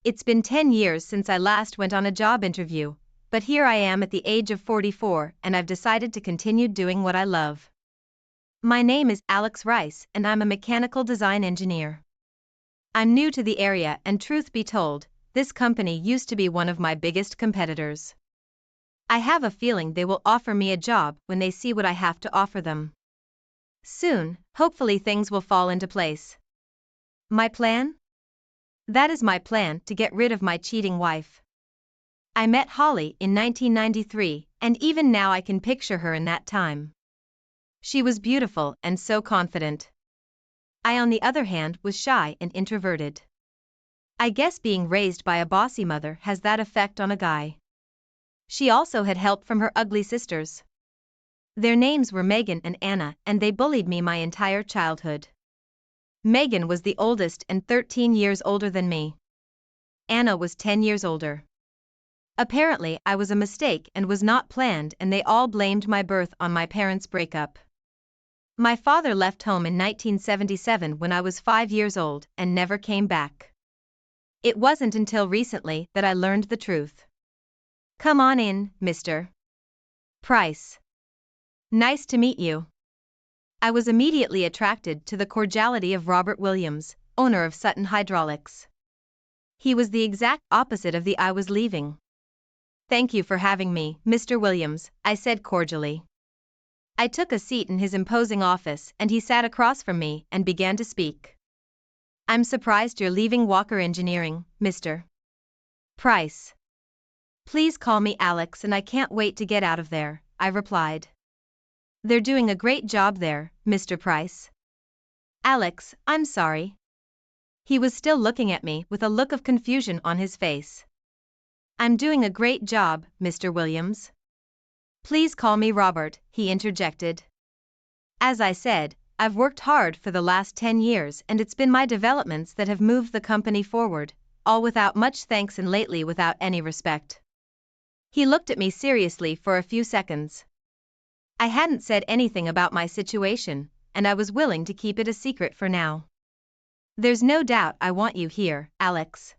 It's been 10 years since I last went on a job interview, but here I am at the age of 44 and I've decided to continue doing what I love. My name is Alex Rice and I'm a mechanical design engineer. I'm new to the area and truth be told, this company used to be one of my biggest competitors. I have a feeling they will offer me a job when they see what I have to offer them. Soon, hopefully things will fall into place. My plan? That is my plan to get rid of my cheating wife. I met Holly in 1993, and even now I can picture her in that time. She was beautiful and so confident. I, on the other hand, was shy and introverted. I guess being raised by a bossy mother has that effect on a guy. She also had help from her ugly sisters. Their names were Megan and Anna, and they bullied me my entire childhood. Megan was the oldest and 13 years older than me. Anna was 10 years older. Apparently, I was a mistake and was not planned, and they all blamed my birth on my parents' breakup. My father left home in 1977 when I was 5 years old and never came back. It wasn't until recently that I learned the truth. Come on in, Mr. Price. Nice to meet you. I was immediately attracted to the cordiality of Robert Williams, owner of Sutton Hydraulics. He was the exact opposite of the I was leaving. Thank you for having me, Mr. Williams, I said cordially. I took a seat in his imposing office and he sat across from me and began to speak. I'm surprised you're leaving Walker Engineering, Mr. Price. Please call me Alex and I can't wait to get out of there, I replied. They're doing a great job there, Mr. Price. Alex, I'm sorry. He was still looking at me with a look of confusion on his face. I'm doing a great job, Mr. Williams. Please call me Robert, he interjected. As I said, I've worked hard for the last 10 years and it's been my developments that have moved the company forward, all without much thanks and lately without any respect. He looked at me seriously for a few seconds. I hadn't said anything about my situation, and I was willing to keep it a secret for now. There's no doubt I want you here, Alex.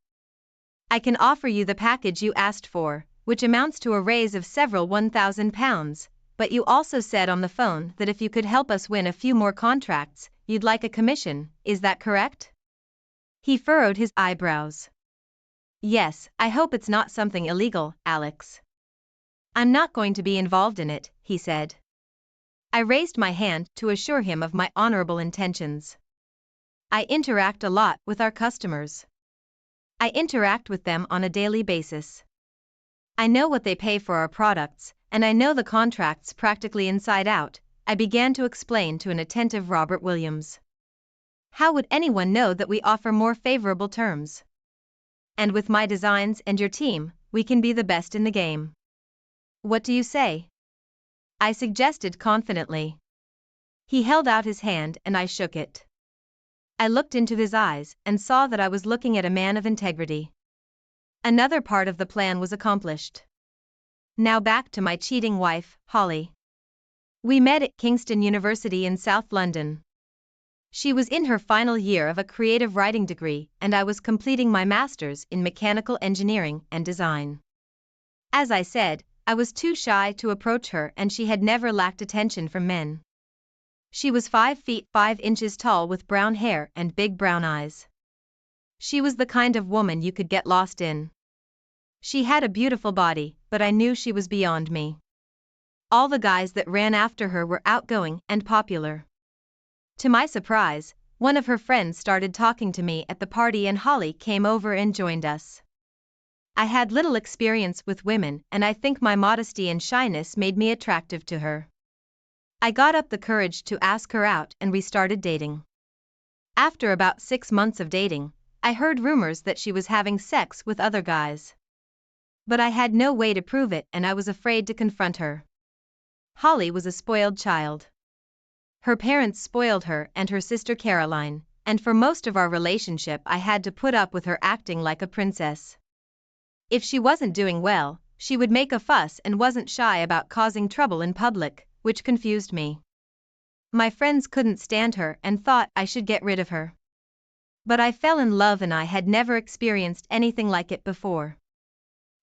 I can offer you the package you asked for, which amounts to a raise of several £1,000, but you also said on the phone that if you could help us win a few more contracts, you'd like a commission, is that correct? He furrowed his eyebrows. Yes, I hope it's not something illegal, Alex. I'm not going to be involved in it, he said. I raised my hand to assure him of my honorable intentions. I interact a lot with our customers. I interact with them on a daily basis. I know what they pay for our products, and I know the contracts practically inside out, I began to explain to an attentive Robert Williams. How would anyone know that we offer more favorable terms? And with my designs and your team, we can be the best in the game. What do you say? I suggested confidently. He held out his hand and I shook it. I looked into his eyes and saw that I was looking at a man of integrity. Another part of the plan was accomplished. Now back to my cheating wife, Holly. We met at Kingston University in South London. She was in her final year of a creative writing degree and I was completing my master's in mechanical engineering and design. As I said, I was too shy to approach her and she had never lacked attention from men. She was 5 feet 5 inches tall with brown hair and big brown eyes. She was the kind of woman you could get lost in. She had a beautiful body, but I knew she was beyond me. All the guys that ran after her were outgoing and popular. To my surprise, one of her friends started talking to me at the party and Holly came over and joined us. I had little experience with women and I think my modesty and shyness made me attractive to her. I got up the courage to ask her out and we started dating. After about 6 months of dating, I heard rumors that she was having sex with other guys. But I had no way to prove it and I was afraid to confront her. Holly was a spoiled child. Her parents spoiled her and her sister Caroline, and for most of our relationship I had to put up with her acting like a princess. If she wasn't doing well, she would make a fuss and wasn't shy about causing trouble in public, which confused me. My friends couldn't stand her and thought I should get rid of her. But I fell in love and I had never experienced anything like it before.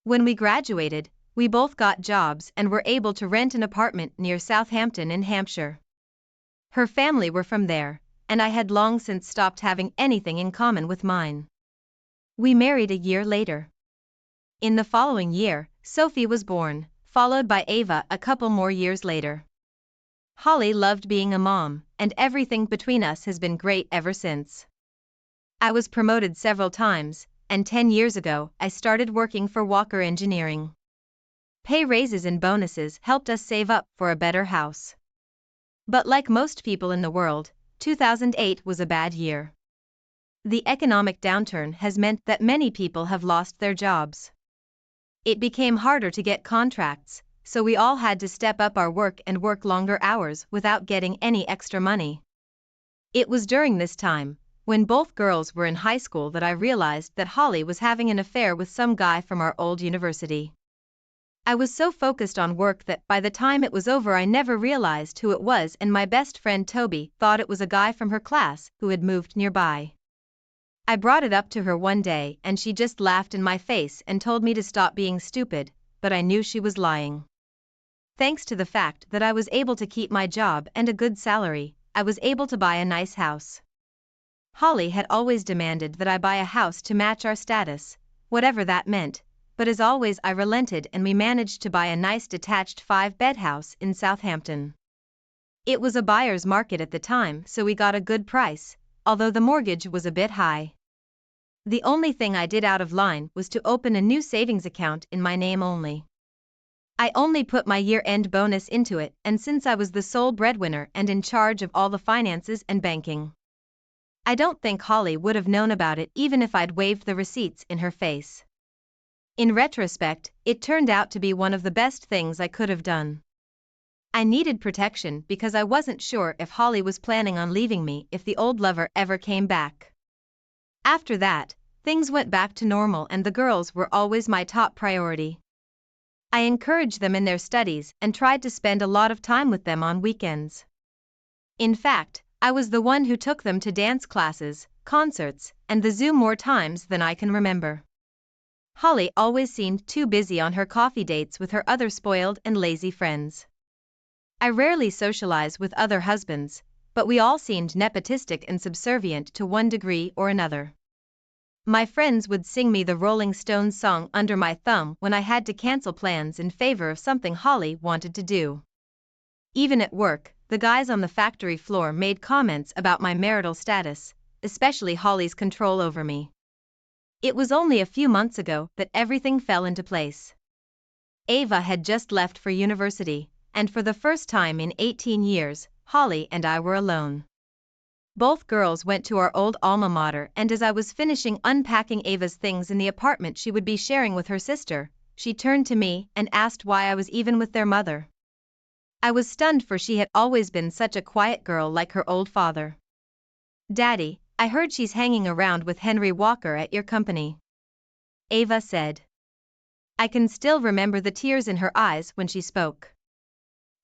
When we graduated, we both got jobs and were able to rent an apartment near Southampton in Hampshire. Her family were from there, and I had long since stopped having anything in common with mine. We married a year later. In the following year, Sophie was born, followed by Ava a couple more years later. Holly loved being a mom, and everything between us has been great ever since. I was promoted several times, and 10 years ago, I started working for Walker Engineering. Pay raises and bonuses helped us save up for a better house. But like most people in the world, 2008 was a bad year. The economic downturn has meant that many people have lost their jobs. It became harder to get contracts, so we all had to step up our work and work longer hours without getting any extra money. It was during this time, when both girls were in high school, that I realized that Holly was having an affair with some guy from our old university. I was so focused on work that by the time it was over I never realized who it was, and my best friend Toby thought it was a guy from her class who had moved nearby. I brought it up to her one day and she just laughed in my face and told me to stop being stupid, but I knew she was lying. Thanks to the fact that I was able to keep my job and a good salary, I was able to buy a nice house. Holly had always demanded that I buy a house to match our status, whatever that meant, but as always I relented and we managed to buy a nice detached 5-bed house in Southampton. It was a buyer's market at the time, so we got a good price, although the mortgage was a bit high. The only thing I did out of line was to open a new savings account in my name only. I only put my year-end bonus into it, and since I was the sole breadwinner and in charge of all the finances and banking, I don't think Holly would have known about it even if I'd waved the receipts in her face. In retrospect, it turned out to be one of the best things I could have done. I needed protection because I wasn't sure if Holly was planning on leaving me if the old lover ever came back. After that, things went back to normal and the girls were always my top priority. I encouraged them in their studies and tried to spend a lot of time with them on weekends. In fact, I was the one who took them to dance classes, concerts, and the zoo more times than I can remember. Holly always seemed too busy on her coffee dates with her other spoiled and lazy friends. I rarely socialize with other husbands, but we all seemed nepotistic and subservient to one degree or another. My friends would sing me the Rolling Stones song under my thumb when I had to cancel plans in favor of something Holly wanted to do. Even at work, the guys on the factory floor made comments about my marital status, especially Holly's control over me. It was only a few months ago that everything fell into place. Ava had just left for university, and for the first time in 18 years, Holly and I were alone. Both girls went to our old alma mater, and as I was finishing unpacking Ava's things in the apartment she would be sharing with her sister, she turned to me and asked why I was even with their mother. I was stunned, for she had always been such a quiet girl like her old father. "Daddy, I heard she's hanging around with Henry Walker at your company," Ava said. I can still remember the tears in her eyes when she spoke.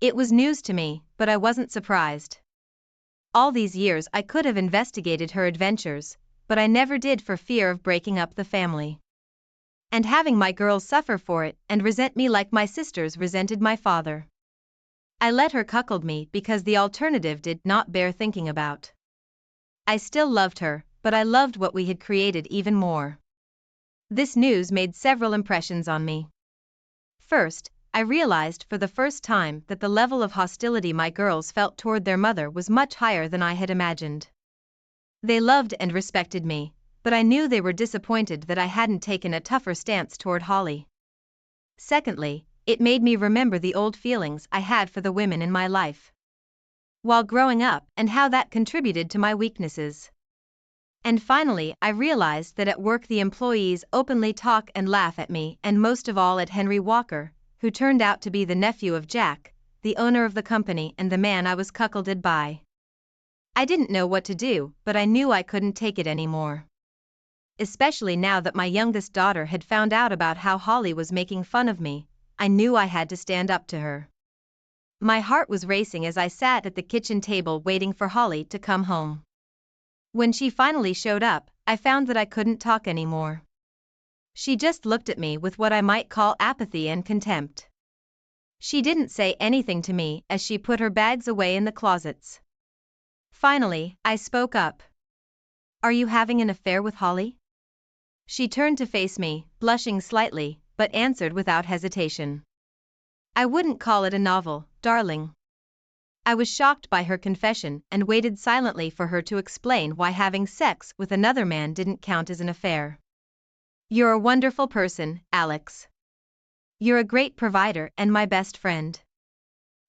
It was news to me, but I wasn't surprised. All these years I could have investigated her adventures, but I never did for fear of breaking up the family. And having my girls suffer for it and resent me like my sisters resented my father. I let her cuckold me because the alternative did not bear thinking about. I still loved her, but I loved what we had created even more. This news made several impressions on me. First, I realized for the first time that the level of hostility my girls felt toward their mother was much higher than I had imagined. They loved and respected me, but I knew they were disappointed that I hadn't taken a tougher stance toward Holly. Secondly, it made me remember the old feelings I had for the women in my life while growing up and how that contributed to my weaknesses. And finally, I realized that at work the employees openly talk and laugh at me, and most of all at Henry Walker, who turned out to be the nephew of Jack, the owner of the company and the man I was cuckolded by. I didn't know what to do, but I knew I couldn't take it anymore. Especially now that my youngest daughter had found out about how Holly was making fun of me, I knew I had to stand up to her. My heart was racing as I sat at the kitchen table waiting for Holly to come home. When she finally showed up, I found that I couldn't talk anymore. She just looked at me with what I might call apathy and contempt. She didn't say anything to me as she put her bags away in the closets. Finally, I spoke up. "Are you having an affair with Holly?" She turned to face me, blushing slightly, but answered without hesitation. "I wouldn't call it a novel, darling." I was shocked by her confession and waited silently for her to explain why having sex with another man didn't count as an affair. "You're a wonderful person, Alex. You're a great provider and my best friend.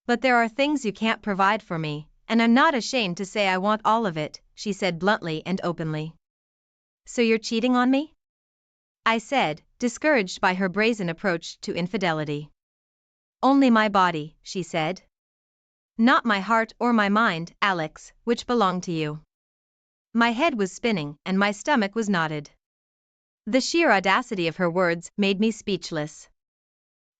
But there are things you can't provide for me, and I'm not ashamed to say I want all of it," she said bluntly and openly. "So you're cheating on me?" I said, discouraged by her brazen approach to infidelity. "Only my body," she said. "Not my heart or my mind, Alex, which belong to you." My head was spinning and my stomach was knotted. The sheer audacity of her words made me speechless.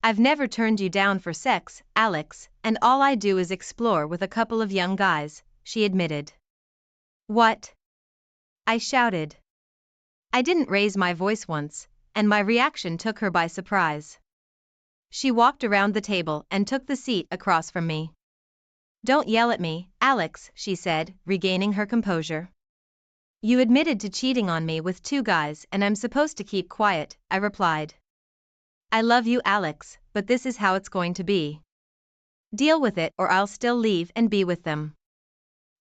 "I've never turned you down for sex, Alex, and all I do is explore with a couple of young guys," she admitted. "What?" I shouted. I didn't raise my voice once, and my reaction took her by surprise. She walked around the table and took the seat across from me. "Don't yell at me, Alex," she said, regaining her composure. "You admitted to cheating on me with 2 guys and I'm supposed to keep quiet," I replied. "I love you, Alex, but this is how it's going to be. Deal with it or I'll still leave and be with them,"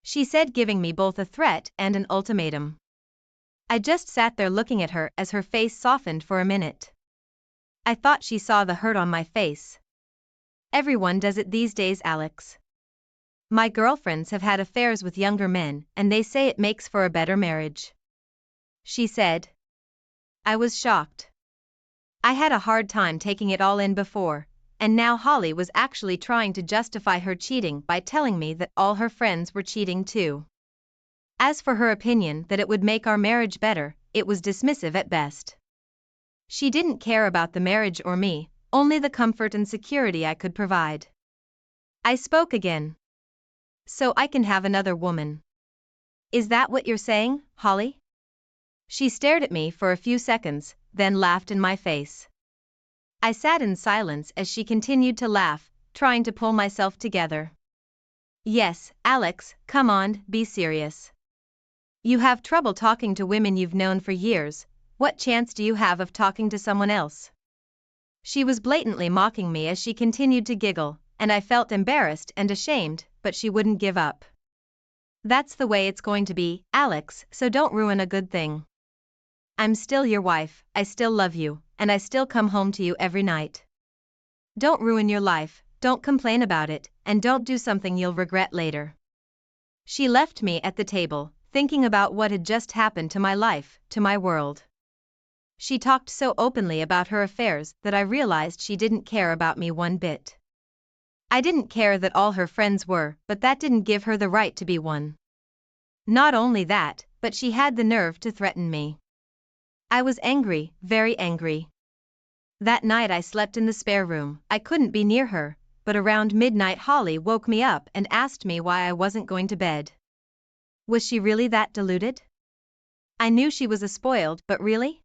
she said, giving me both a threat and an ultimatum. I just sat there looking at her as her face softened for a minute. I thought she saw the hurt on my face. "Everyone does it these days, Alex. My girlfriends have had affairs with younger men and they say it makes for a better marriage," she said. I was shocked. I had a hard time taking it all in before, and now Holly was actually trying to justify her cheating by telling me that all her friends were cheating too. As for her opinion that it would make our marriage better, it was dismissive at best. She didn't care about the marriage or me, only the comfort and security I could provide. I spoke again. "So I can have another woman. Is that what you're saying, Holly?" She stared at me for a few seconds, then laughed in my face. I sat in silence as she continued to laugh, trying to pull myself together. "Yes, Alex, come on, be serious. You have trouble talking to women you've known for years, what chance do you have of talking to someone else?" She was blatantly mocking me as she continued to giggle, and I felt embarrassed and ashamed, but she wouldn't give up. "That's the way it's going to be, Alex, so don't ruin a good thing. I'm still your wife, I still love you, and I still come home to you every night. Don't ruin your life, don't complain about it, and don't do something you'll regret later." She left me at the table, thinking about what had just happened to my life, to my world. She talked so openly about her affairs that I realized she didn't care about me one bit. I didn't care that all her friends were, but that didn't give her the right to be one. Not only that, but she had the nerve to threaten me. I was angry, very angry. That night I slept in the spare room. I couldn't be near her, but around midnight Holly woke me up and asked me why I wasn't going to bed. Was she really that deluded? I knew she was a spoiled, but really?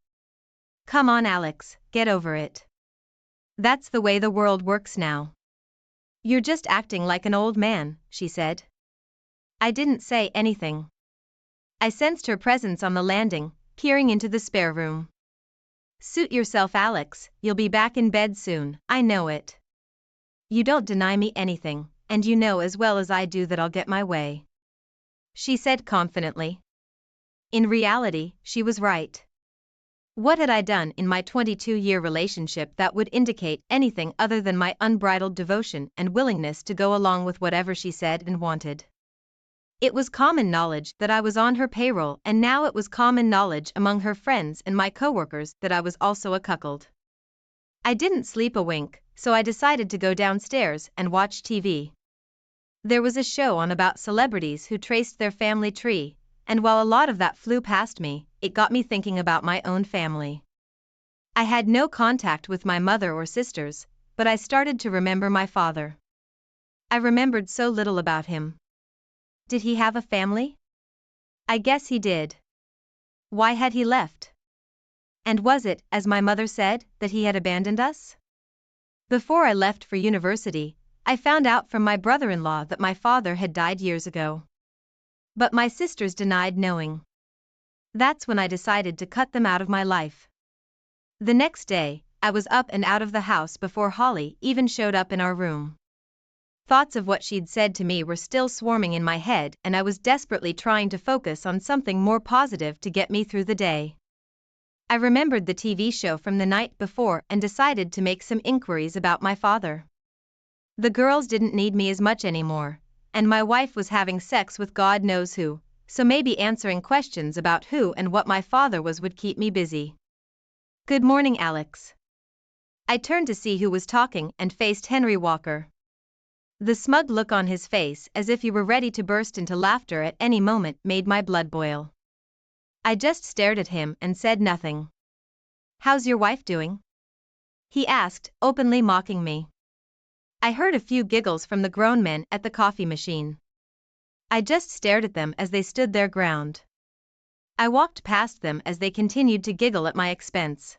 Come on, Alex, get over it. That's the way the world works now. You're just acting like an old man, she said. I didn't say anything. I sensed her presence on the landing, peering into the spare room. Suit yourself, Alex, you'll be back in bed soon, I know it. You don't deny me anything, and you know as well as I do that I'll get my way, she said confidently. In reality, she was right. What had I done in my 22-year relationship that would indicate anything other than my unbridled devotion and willingness to go along with whatever she said and wanted? It was common knowledge that I was on her payroll, and now it was common knowledge among her friends and my coworkers that I was also a cuckold. I didn't sleep a wink, so I decided to go downstairs and watch TV. There was a show on about celebrities who traced their family tree, and while a lot of that flew past me, it got me thinking about my own family. I had no contact with my mother or sisters, but I started to remember my father. I remembered so little about him. Did he have a family? I guess he did. Why had he left? And was it, as my mother said, that he had abandoned us? Before I left for university, I found out from my brother-in-law that my father had died years ago. But my sisters denied knowing. That's when I decided to cut them out of my life. The next day, I was up and out of the house before Holly even showed up in our room. Thoughts of what she'd said to me were still swarming in my head, and I was desperately trying to focus on something more positive to get me through the day. I remembered the TV show from the night before and decided to make some inquiries about my father. The girls didn't need me as much anymore, and my wife was having sex with God knows who, so maybe answering questions about who and what my father was would keep me busy. Good morning, Alex. I turned to see who was talking and faced Henry Walker. The smug look on his face, as if he were ready to burst into laughter at any moment, made my blood boil. I just stared at him and said nothing. How's your wife doing? He asked, openly mocking me. I heard a few giggles from the grown men at the coffee machine. I just stared at them as they stood their ground. I walked past them as they continued to giggle at my expense.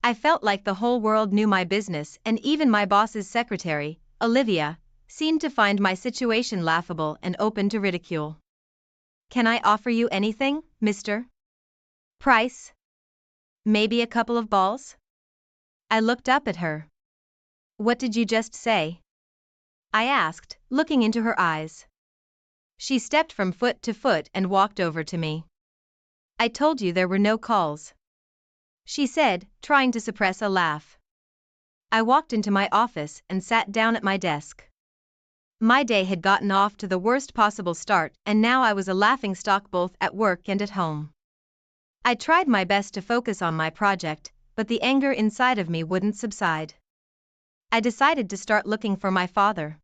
I felt like the whole world knew my business, and even my boss's secretary, Olivia, seemed to find my situation laughable and open to ridicule. Can I offer you anything, Mr. Price? Maybe a couple of balls? I looked up at her. What did you just say? I asked, looking into her eyes. She stepped from foot to foot and walked over to me. I told you there were no calls, she said, trying to suppress a laugh. I walked into my office and sat down at my desk. My day had gotten off to the worst possible start, and now I was a laughingstock both at work and at home. I tried my best to focus on my project, but the anger inside of me wouldn't subside. I decided to start looking for my father.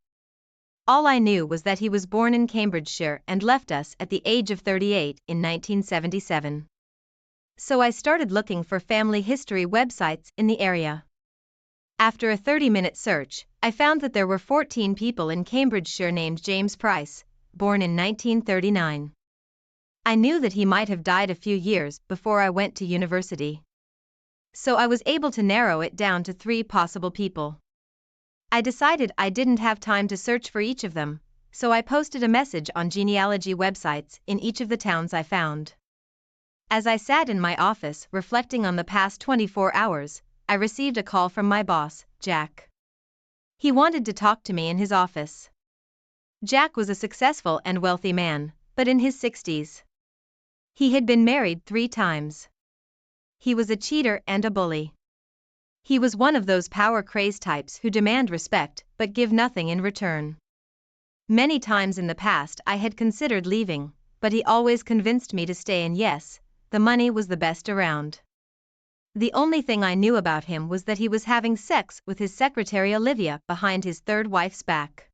All I knew was that he was born in Cambridgeshire and left us at the age of 38 in 1977. So I started looking for family history websites in the area. After a 30-minute search, I found that there were 14 people in Cambridgeshire named James Price, born in 1939. I knew that he might have died a few years before I went to university. So I was able to narrow it down to 3 possible people. I decided I didn't have time to search for each of them, so I posted a message on genealogy websites in each of the towns I found. As I sat in my office reflecting on the past 24 hours, I received a call from my boss, Jack. He wanted to talk to me in his office. Jack was a successful and wealthy man, but in his 60s. He had been married 3 times. He was a cheater and a bully. He was one of those power-crazed types who demand respect but give nothing in return. Many times in the past I had considered leaving, but he always convinced me to stay, and yes, the money was the best around. The only thing I knew about him was that he was having sex with his secretary Olivia behind his 3rd wife's back.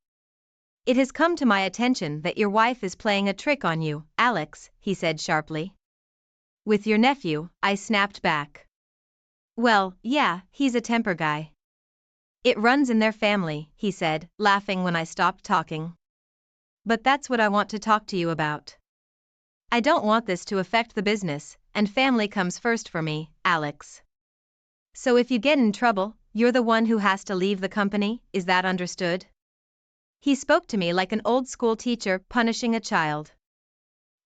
It has come to my attention that your wife is playing a trick on you, Alex, he said sharply. With your nephew, I snapped back. Well, yeah, he's a temper guy. It runs in their family, he said, laughing when I stopped talking. But that's what I want to talk to you about. I don't want this to affect the business, and family comes first for me, Alex. So if you get in trouble, you're the one who has to leave the company, is that understood? He spoke to me like an old-school teacher punishing a child.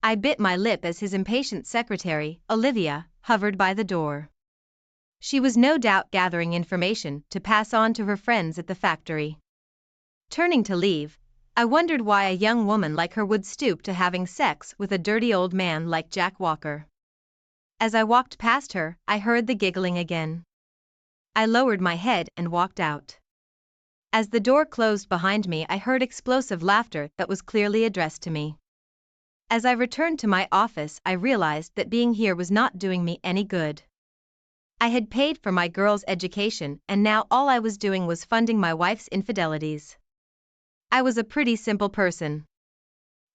I bit my lip as his impatient secretary, Olivia, hovered by the door. She was no doubt gathering information to pass on to her friends at the factory. Turning to leave, I wondered why a young woman like her would stoop to having sex with a dirty old man like Jack Walker. As I walked past her, I heard the giggling again. I lowered my head and walked out. As the door closed behind me, I heard explosive laughter that was clearly addressed to me. As I returned to my office, I realized that being here was not doing me any good. I had paid for my girls' education, and now all I was doing was funding my wife's infidelities. I was a pretty simple person.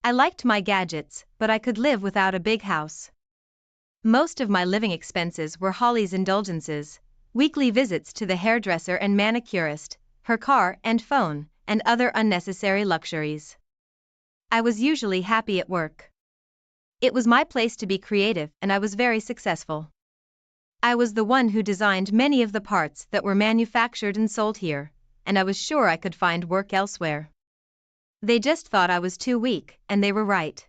I liked my gadgets, but I could live without a big house. Most of my living expenses were Holly's indulgences, weekly visits to the hairdresser and manicurist, her car and phone, and other unnecessary luxuries. I was usually happy at work. It was my place to be creative and I was very successful. I was the one who designed many of the parts that were manufactured and sold here, and I was sure I could find work elsewhere. They just thought I was too weak, and they were right.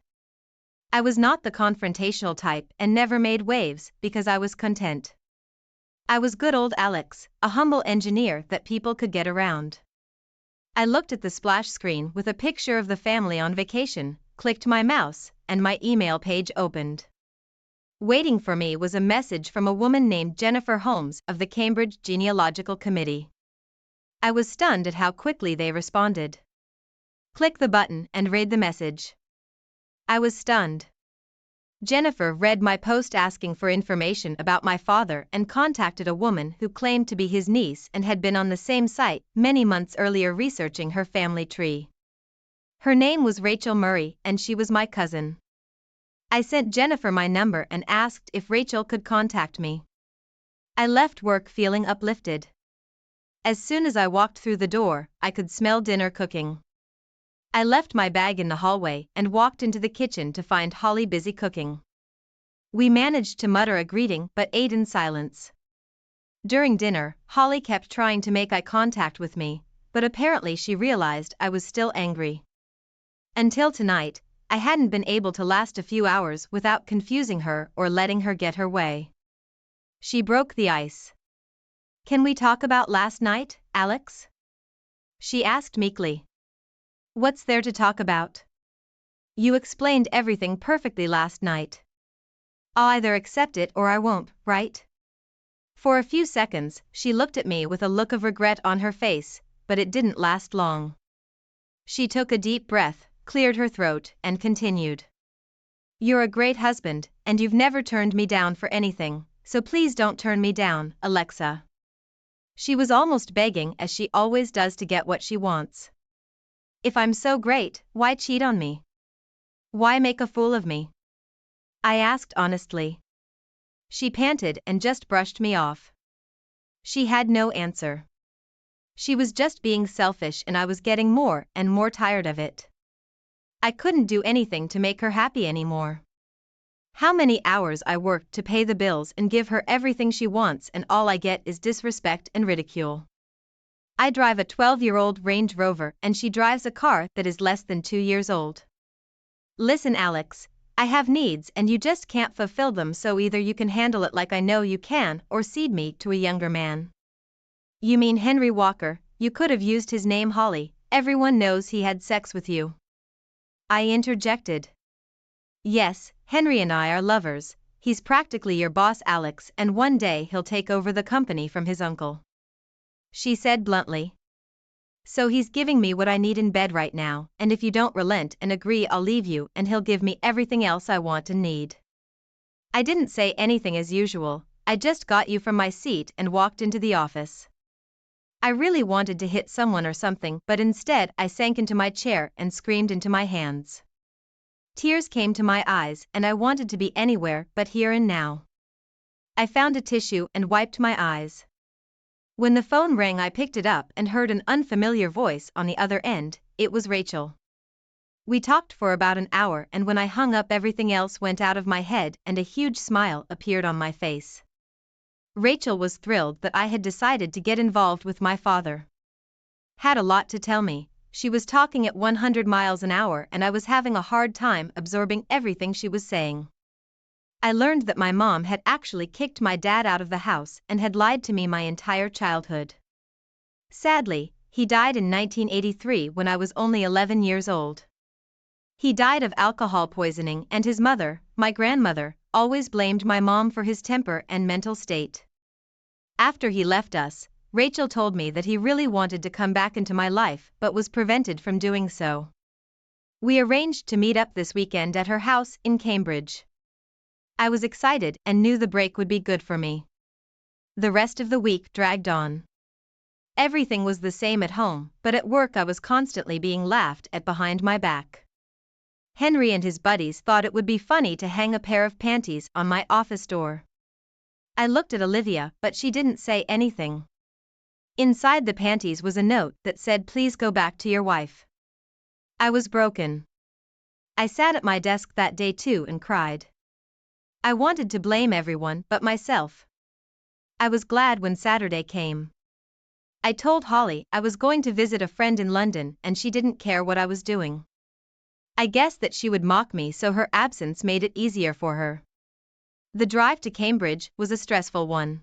I was not the confrontational type and never made waves because I was content. I was good old Alex, a humble engineer that people could get around. I looked at the splash screen with a picture of the family on vacation, clicked my mouse, and my email page opened. Waiting for me was a message from a woman named Jennifer Holmes of the Cambridge Genealogical Committee. I was stunned at how quickly they responded. Click the button and read the message. I was stunned. Jennifer read my post asking for information about my father and contacted a woman who claimed to be his niece and had been on the same site many months earlier researching her family tree. Her name was Rachel Murray and she was my cousin. I sent Jennifer my number and asked if Rachel could contact me. I left work feeling uplifted. As soon as I walked through the door, I could smell dinner cooking. I left my bag in the hallway and walked into the kitchen to find Holly busy cooking. We managed to mutter a greeting but ate in silence. During dinner, Holly kept trying to make eye contact with me, but apparently she realized I was still angry. Until tonight, I hadn't been able to last a few hours without confusing her or letting her get her way. She broke the ice. "Can we talk about last night, Alex?" she asked meekly. "What's there to talk about? You explained everything perfectly last night. I'll either accept it or I won't, right?" For a few seconds, she looked at me with a look of regret on her face, but it didn't last long. She took a deep breath, cleared her throat, and continued. "You're a great husband, and you've never turned me down for anything, so please don't turn me down, Alexa." She was almost begging as she always does to get what she wants. If I'm so great, why cheat on me? Why make a fool of me? I asked honestly. She panted and just brushed me off. She had no answer. She was just being selfish and I was getting more and more tired of it. I couldn't do anything to make her happy anymore. How many hours I worked to pay the bills and give her everything she wants and all I get is disrespect and ridicule. I drive a 12-year-old Range Rover and she drives a car that is less than 2 years old. Listen, Alex, I have needs and you just can't fulfill them, so either you can handle it like I know you can or cede me to a younger man. You mean Henry Walker? You could have used his name, Holly. Everyone knows he had sex with you. I interjected. Yes, Henry and I are lovers. He's practically your boss, Alex, and one day he'll take over the company from his uncle. She said bluntly. So he's giving me what I need in bed right now, and if you don't relent and agree I'll leave you and he'll give me everything else I want and need. I didn't say anything as usual, I just got you from my seat and walked into the office. I really wanted to hit someone or something, but instead I sank into my chair and screamed into my hands. Tears came to my eyes and I wanted to be anywhere but here and now. I found a tissue and wiped my eyes. When the phone rang, I picked it up and heard an unfamiliar voice on the other end. It was Rachel. We talked for about an hour and when I hung up everything else went out of my head and a huge smile appeared on my face. Rachel was thrilled that I had decided to get involved with my father. Had a lot to tell me. She was talking at 100 miles an hour and I was having a hard time absorbing everything she was saying. I learned that my mom had actually kicked my dad out of the house and had lied to me my entire childhood. Sadly, he died in 1983 when I was only 11 years old. He died of alcohol poisoning and his mother, my grandmother, always blamed my mom for his temper and mental state. After he left us, Rachel told me that he really wanted to come back into my life but was prevented from doing so. We arranged to meet up this weekend at her house in Cambridge. I was excited and knew the break would be good for me. The rest of the week dragged on. Everything was the same at home, but at work I was constantly being laughed at behind my back. Henry and his buddies thought it would be funny to hang a pair of panties on my office door. I looked at Olivia, but she didn't say anything. Inside the panties was a note that said, "Please go back to your wife." I was broken. I sat at my desk that day too and cried. I wanted to blame everyone but myself. I was glad when Saturday came. I told Holly I was going to visit a friend in London and she didn't care what I was doing. I guessed that she would mock me, so her absence made it easier for her. The drive to Cambridge was a stressful one.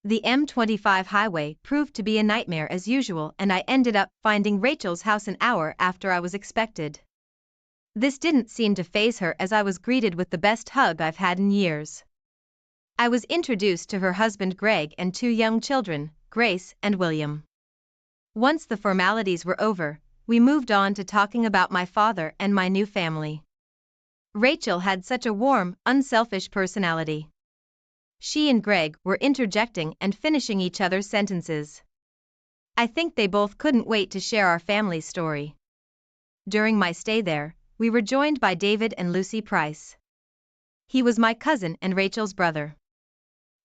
The M25 highway proved to be a nightmare as usual, and I ended up finding Rachel's house an hour after I was expected. This didn't seem to faze her as I was greeted with the best hug I've had in years. I was introduced to her husband Greg and two young children, Grace and William. Once the formalities were over, we moved on to talking about my father and my new family. Rachel had such a warm, unselfish personality. She and Greg were interjecting and finishing each other's sentences. I think they both couldn't wait to share our family story. During my stay there, we were joined by David and Lucy Price. He was my cousin and Rachel's brother.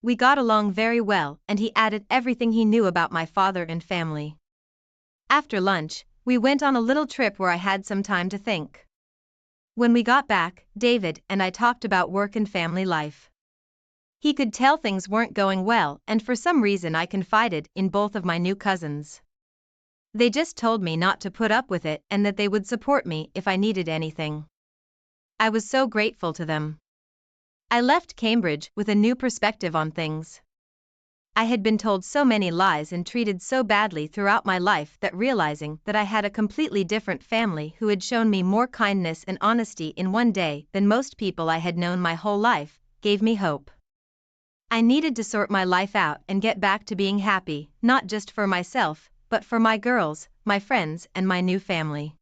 We got along very well, and he added everything he knew about my father and family. After lunch, we went on a little trip where I had some time to think. When we got back, David and I talked about work and family life. He could tell things weren't going well, and for some reason I confided in both of my new cousins. They just told me not to put up with it and that they would support me if I needed anything. I was so grateful to them. I left Cambridge with a new perspective on things. I had been told so many lies and treated so badly throughout my life that realizing that I had a completely different family who had shown me more kindness and honesty in one day than most people I had known my whole life, gave me hope. I needed to sort my life out and get back to being happy, not just for myself, but for my girls, my friends, and my new family.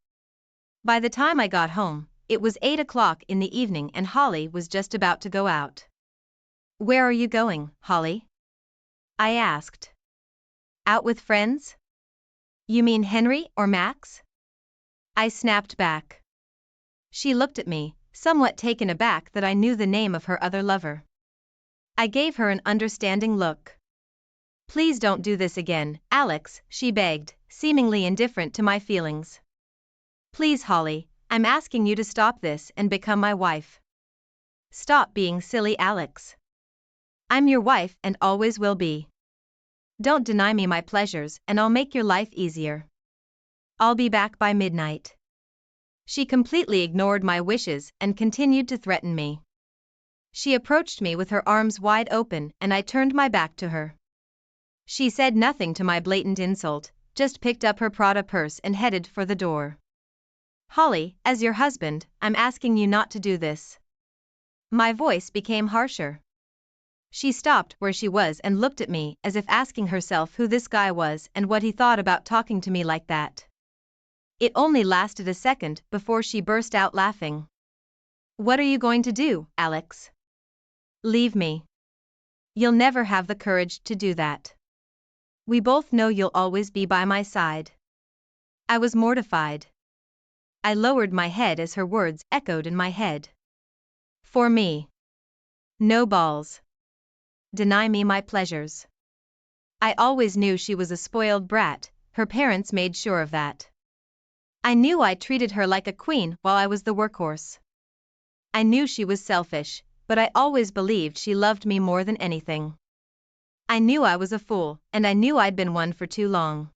By the time I got home, it was 8 o'clock in the evening and Holly was just about to go out. "Where are you going, Holly?" I asked. "Out with friends?" "You mean Henry or Max?" I snapped back. She looked at me, somewhat taken aback that I knew the name of her other lover. I gave her an understanding look. "Please don't do this again, Alex," she begged, seemingly indifferent to my feelings. "Please, Holly, I'm asking you to stop this and become my wife." "Stop being silly, Alex. I'm your wife and always will be. Don't deny me my pleasures and I'll make your life easier. I'll be back by midnight." She completely ignored my wishes and continued to threaten me. She approached me with her arms wide open and I turned my back to her. She said nothing to my blatant insult, just picked up her Prada purse and headed for the door. "Holly, as your husband, I'm asking you not to do this." My voice became harsher. She stopped where she was and looked at me as if asking herself who this guy was and what he thought about talking to me like that. It only lasted a second before she burst out laughing. "What are you going to do, Alex? Leave me. You'll never have the courage to do that. We both know you'll always be by my side." I was mortified. I lowered my head as her words echoed in my head. "For me. No balls. Deny me my pleasures." I always knew she was a spoiled brat, her parents made sure of that. I knew I treated her like a queen while I was the workhorse. I knew she was selfish, but I always believed she loved me more than anything. I knew I was a fool, and I knew I'd been one for too long.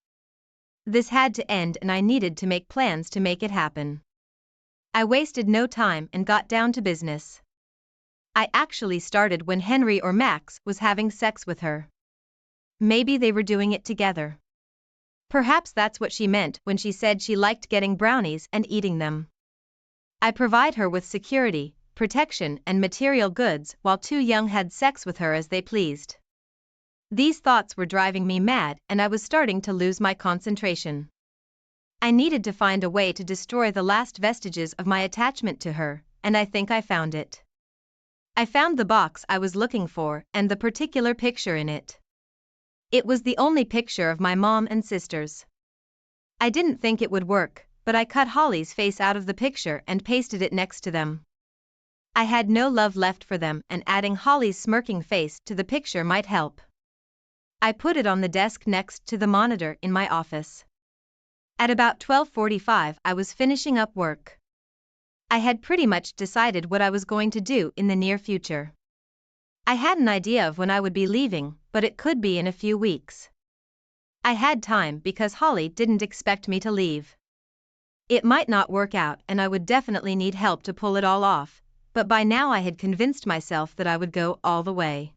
This had to end and I needed to make plans to make it happen. I wasted no time and got down to business. I actually started when Henry or Max was having sex with her. Maybe they were doing it together. Perhaps that's what she meant when she said she liked getting brownies and eating them. I provide her with security, protection, and material goods while two young had sex with her as they pleased. These thoughts were driving me mad and I was starting to lose my concentration. I needed to find a way to destroy the last vestiges of my attachment to her, and I think I found it. I found the box I was looking for and the particular picture in it. It was the only picture of my mom and sisters. I didn't think it would work, but I cut Holly's face out of the picture and pasted it next to them. I had no love left for them and adding Holly's smirking face to the picture might help. I put it on the desk next to the monitor in my office. At about 12:45 I was finishing up work. I had pretty much decided what I was going to do in the near future. I had an idea of when I would be leaving, but it could be in a few weeks. I had time because Holly didn't expect me to leave. It might not work out and I would definitely need help to pull it all off, but by now I had convinced myself that I would go all the way.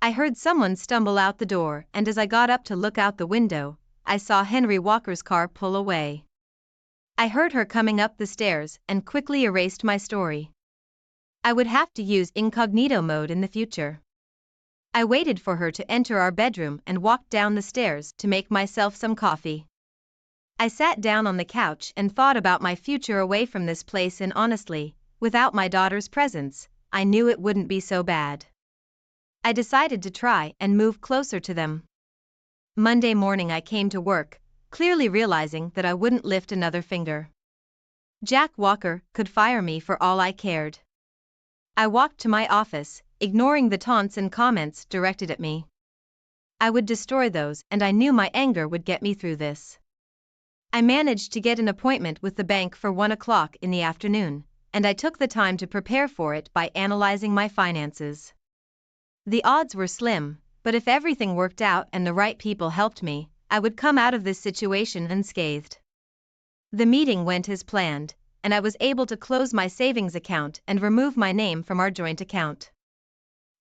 I heard someone stumble out the door, and as I got up to look out the window, I saw Henry Walker's car pull away. I heard her coming up the stairs and quickly erased my story. I would have to use incognito mode in the future. I waited for her to enter our bedroom and walked down the stairs to make myself some coffee. I sat down on the couch and thought about my future away from this place, and honestly, without my daughter's presence, I knew it wouldn't be so bad. I decided to try and move closer to them. Monday morning I came to work, clearly realizing that I wouldn't lift another finger. Jack Walker could fire me for all I cared. I walked to my office, ignoring the taunts and comments directed at me. I would destroy those, and I knew my anger would get me through this. I managed to get an appointment with the bank for 1 o'clock in the afternoon, and I took the time to prepare for it by analyzing my finances. The odds were slim, but if everything worked out and the right people helped me, I would come out of this situation unscathed. The meeting went as planned, and I was able to close my savings account and remove my name from our joint account.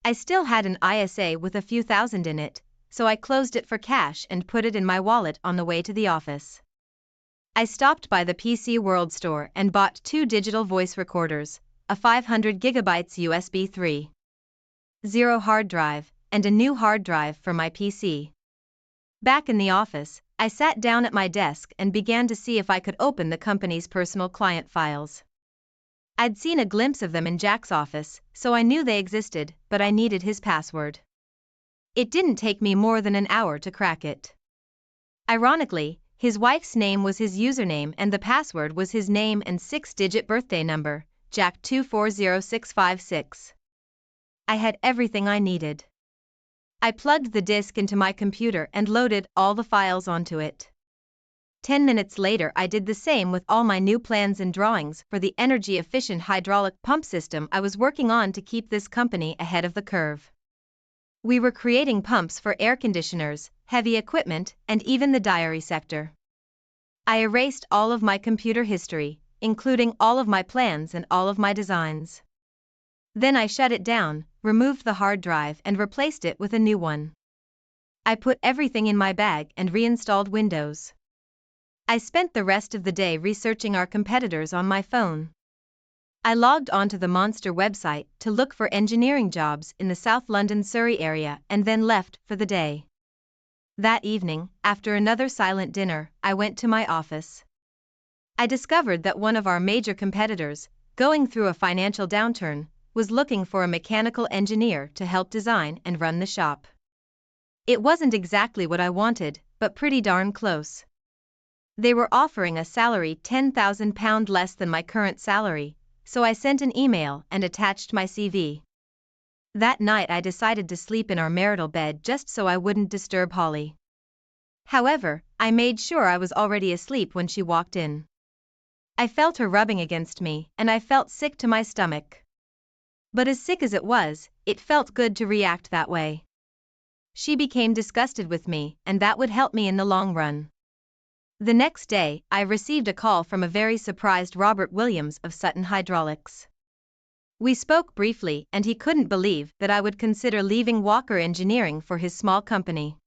I still had an ISA with a few thousand in it, so I closed it for cash and put it in my wallet on the way to the office. I stopped by the PC World store and bought 2 digital voice recorders, a 500 GB USB 3.0 hard drive, and a new hard drive for my PC. Back in the office, I sat down at my desk and began to see if I could open the company's personal client files. I'd seen a glimpse of them in Jack's office, so I knew they existed, but I needed his password. It didn't take me more than an hour to crack it. Ironically, his wife's name was his username and the password was his name and 6-digit birthday number, Jack240656. I had everything I needed. I plugged the disk into my computer and loaded all the files onto it. 10 minutes later I did the same with all my new plans and drawings for the energy-efficient hydraulic pump system I was working on to keep this company ahead of the curve. We were creating pumps for air conditioners, heavy equipment, and even the dairy sector. I erased all of my computer history, including all of my plans and all of my designs. Then I shut it down, removed the hard drive and replaced it with a new one. I put everything in my bag and reinstalled Windows. I spent the rest of the day researching our competitors on my phone. I logged onto the Monster website to look for engineering jobs in the South London Surrey area and then left for the day. That evening, after another silent dinner, I went to my office. I discovered that one of our major competitors, going through a financial downturn, was looking for a mechanical engineer to help design and run the shop. It wasn't exactly what I wanted, but pretty darn close. They were offering a salary £10,000 less than my current salary, so I sent an email and attached my CV. That night I decided to sleep in our marital bed just so I wouldn't disturb Holly. However, I made sure I was already asleep when she walked in. I felt her rubbing against me, and I felt sick to my stomach. But as sick as it was, it felt good to react that way. She became disgusted with me, and that would help me in the long run. The next day, I received a call from a very surprised Robert Williams of Sutton Hydraulics. We spoke briefly and he couldn't believe that I would consider leaving Walker Engineering for his small company.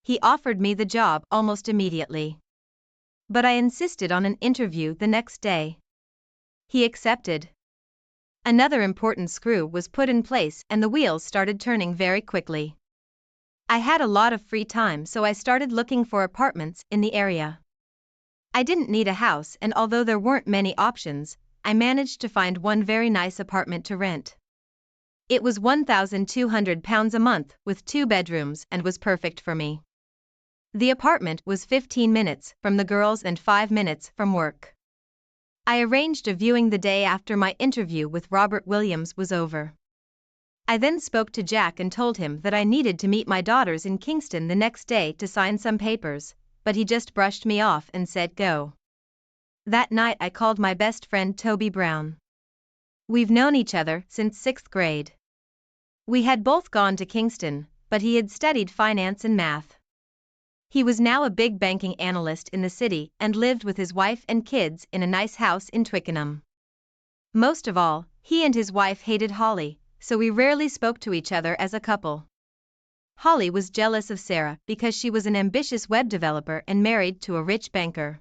He offered me the job almost immediately. But I insisted on an interview the next day. He accepted. Another important screw was put in place and the wheels started turning very quickly. I had a lot of free time, so I started looking for apartments in the area. I didn't need a house, and although there weren't many options, I managed to find one very nice apartment to rent. It was £1,200 a month with 2 bedrooms and was perfect for me. The apartment was 15 minutes from the girls and 5 minutes from work. I arranged a viewing the day after my interview with Robert Williams was over. I then spoke to Jack and told him that I needed to meet my daughters in Kingston the next day to sign some papers, but he just brushed me off and said go. That night I called my best friend Toby Brown. We've known each other since 6th grade. We had both gone to Kingston, but he had studied finance and math. He was now a big banking analyst in the city and lived with his wife and kids in a nice house in Twickenham. Most of all, he and his wife hated Holly, so we rarely spoke to each other as a couple. Holly was jealous of Sarah because she was an ambitious web developer and married to a rich banker.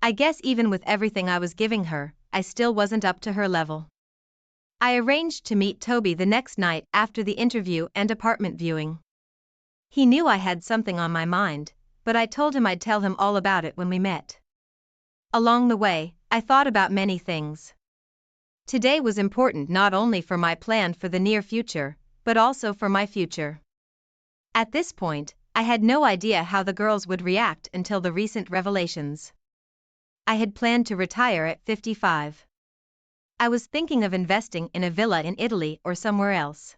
I guess even with everything I was giving her, I still wasn't up to her level. I arranged to meet Toby the next night after the interview and apartment viewing. He knew I had something on my mind, but I told him I'd tell him all about it when we met. Along the way, I thought about many things. Today was important not only for my plan for the near future, but also for my future. At this point, I had no idea how the girls would react until the recent revelations. I had planned to retire at 55. I was thinking of investing in a villa in Italy or somewhere else.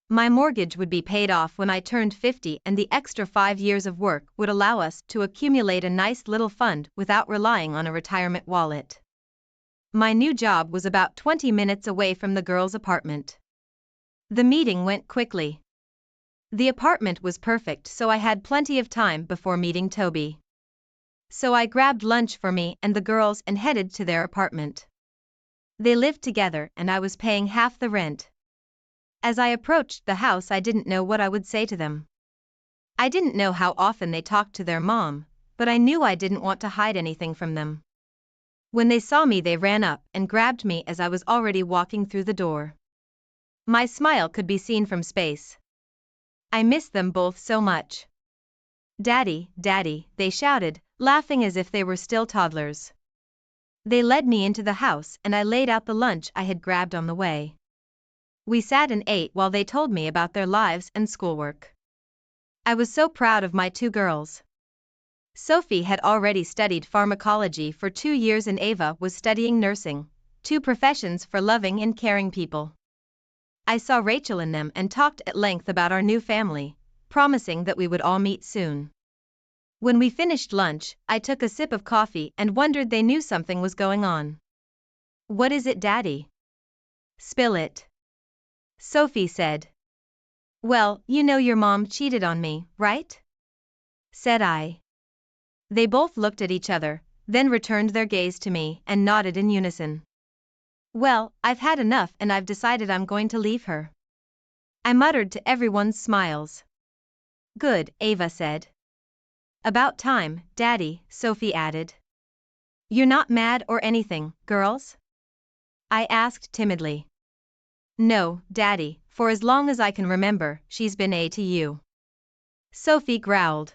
My mortgage would be paid off when I turned 50 and the extra 5 years of work would allow us to accumulate a nice little fund without relying on a retirement wallet. My new job was about 20 minutes away from the girls' apartment. The meeting went quickly. The apartment was perfect, so I had plenty of time before meeting Toby. So I grabbed lunch for me and the girls and headed to their apartment. They lived together and I was paying half the rent. As I approached the house, I didn't know what I would say to them. I didn't know how often they talked to their mom, but I knew I didn't want to hide anything from them. When they saw me, they ran up and grabbed me as I was already walking through the door. My smile could be seen from space. I missed them both so much. "Daddy, Daddy," they shouted, laughing as if they were still toddlers. They led me into the house and I laid out the lunch I had grabbed on the way. We sat and ate while they told me about their lives and schoolwork. I was so proud of my two girls. Sophie had already studied pharmacology for 2 years and Ava was studying nursing, 2 professions for loving and caring people. I saw Rachel in them and talked at length about our new family, promising that we would all meet soon. When we finished lunch, I took a sip of coffee and wondered they knew something was going on. "What is it, Daddy?" "Spill it," Sophie said. "Well, you know your mom cheated on me, right?" said I. They both looked at each other, then returned their gaze to me and nodded in unison. "Well, I've had enough and I've decided I'm going to leave her," I muttered to everyone's smiles. "Good," Ava said. "About time, Daddy," Sophie added. "You're not mad or anything, girls?" I asked timidly. "No, Daddy, for as long as I can remember, she's been A to you," Sophie growled.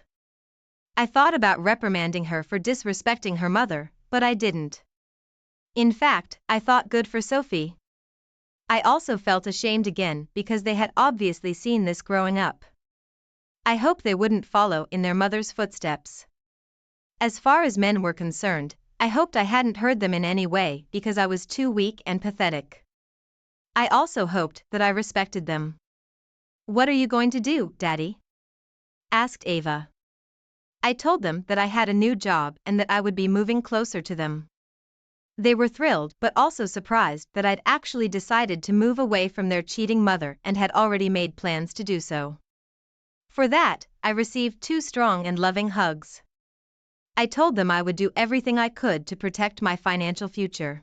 I thought about reprimanding her for disrespecting her mother, but I didn't. In fact, I thought good for Sophie. I also felt ashamed again because they had obviously seen this growing up. I hoped they wouldn't follow in their mother's footsteps. As far as men were concerned, I hoped I hadn't hurt them in any way because I was too weak and pathetic. I also hoped that I respected them. "What are you going to do, Daddy?" asked Ava. I told them that I had a new job and that I would be moving closer to them. They were thrilled but also surprised that I'd actually decided to move away from their cheating mother and had already made plans to do so. For that, I received 2 strong and loving hugs. I told them I would do everything I could to protect my financial future.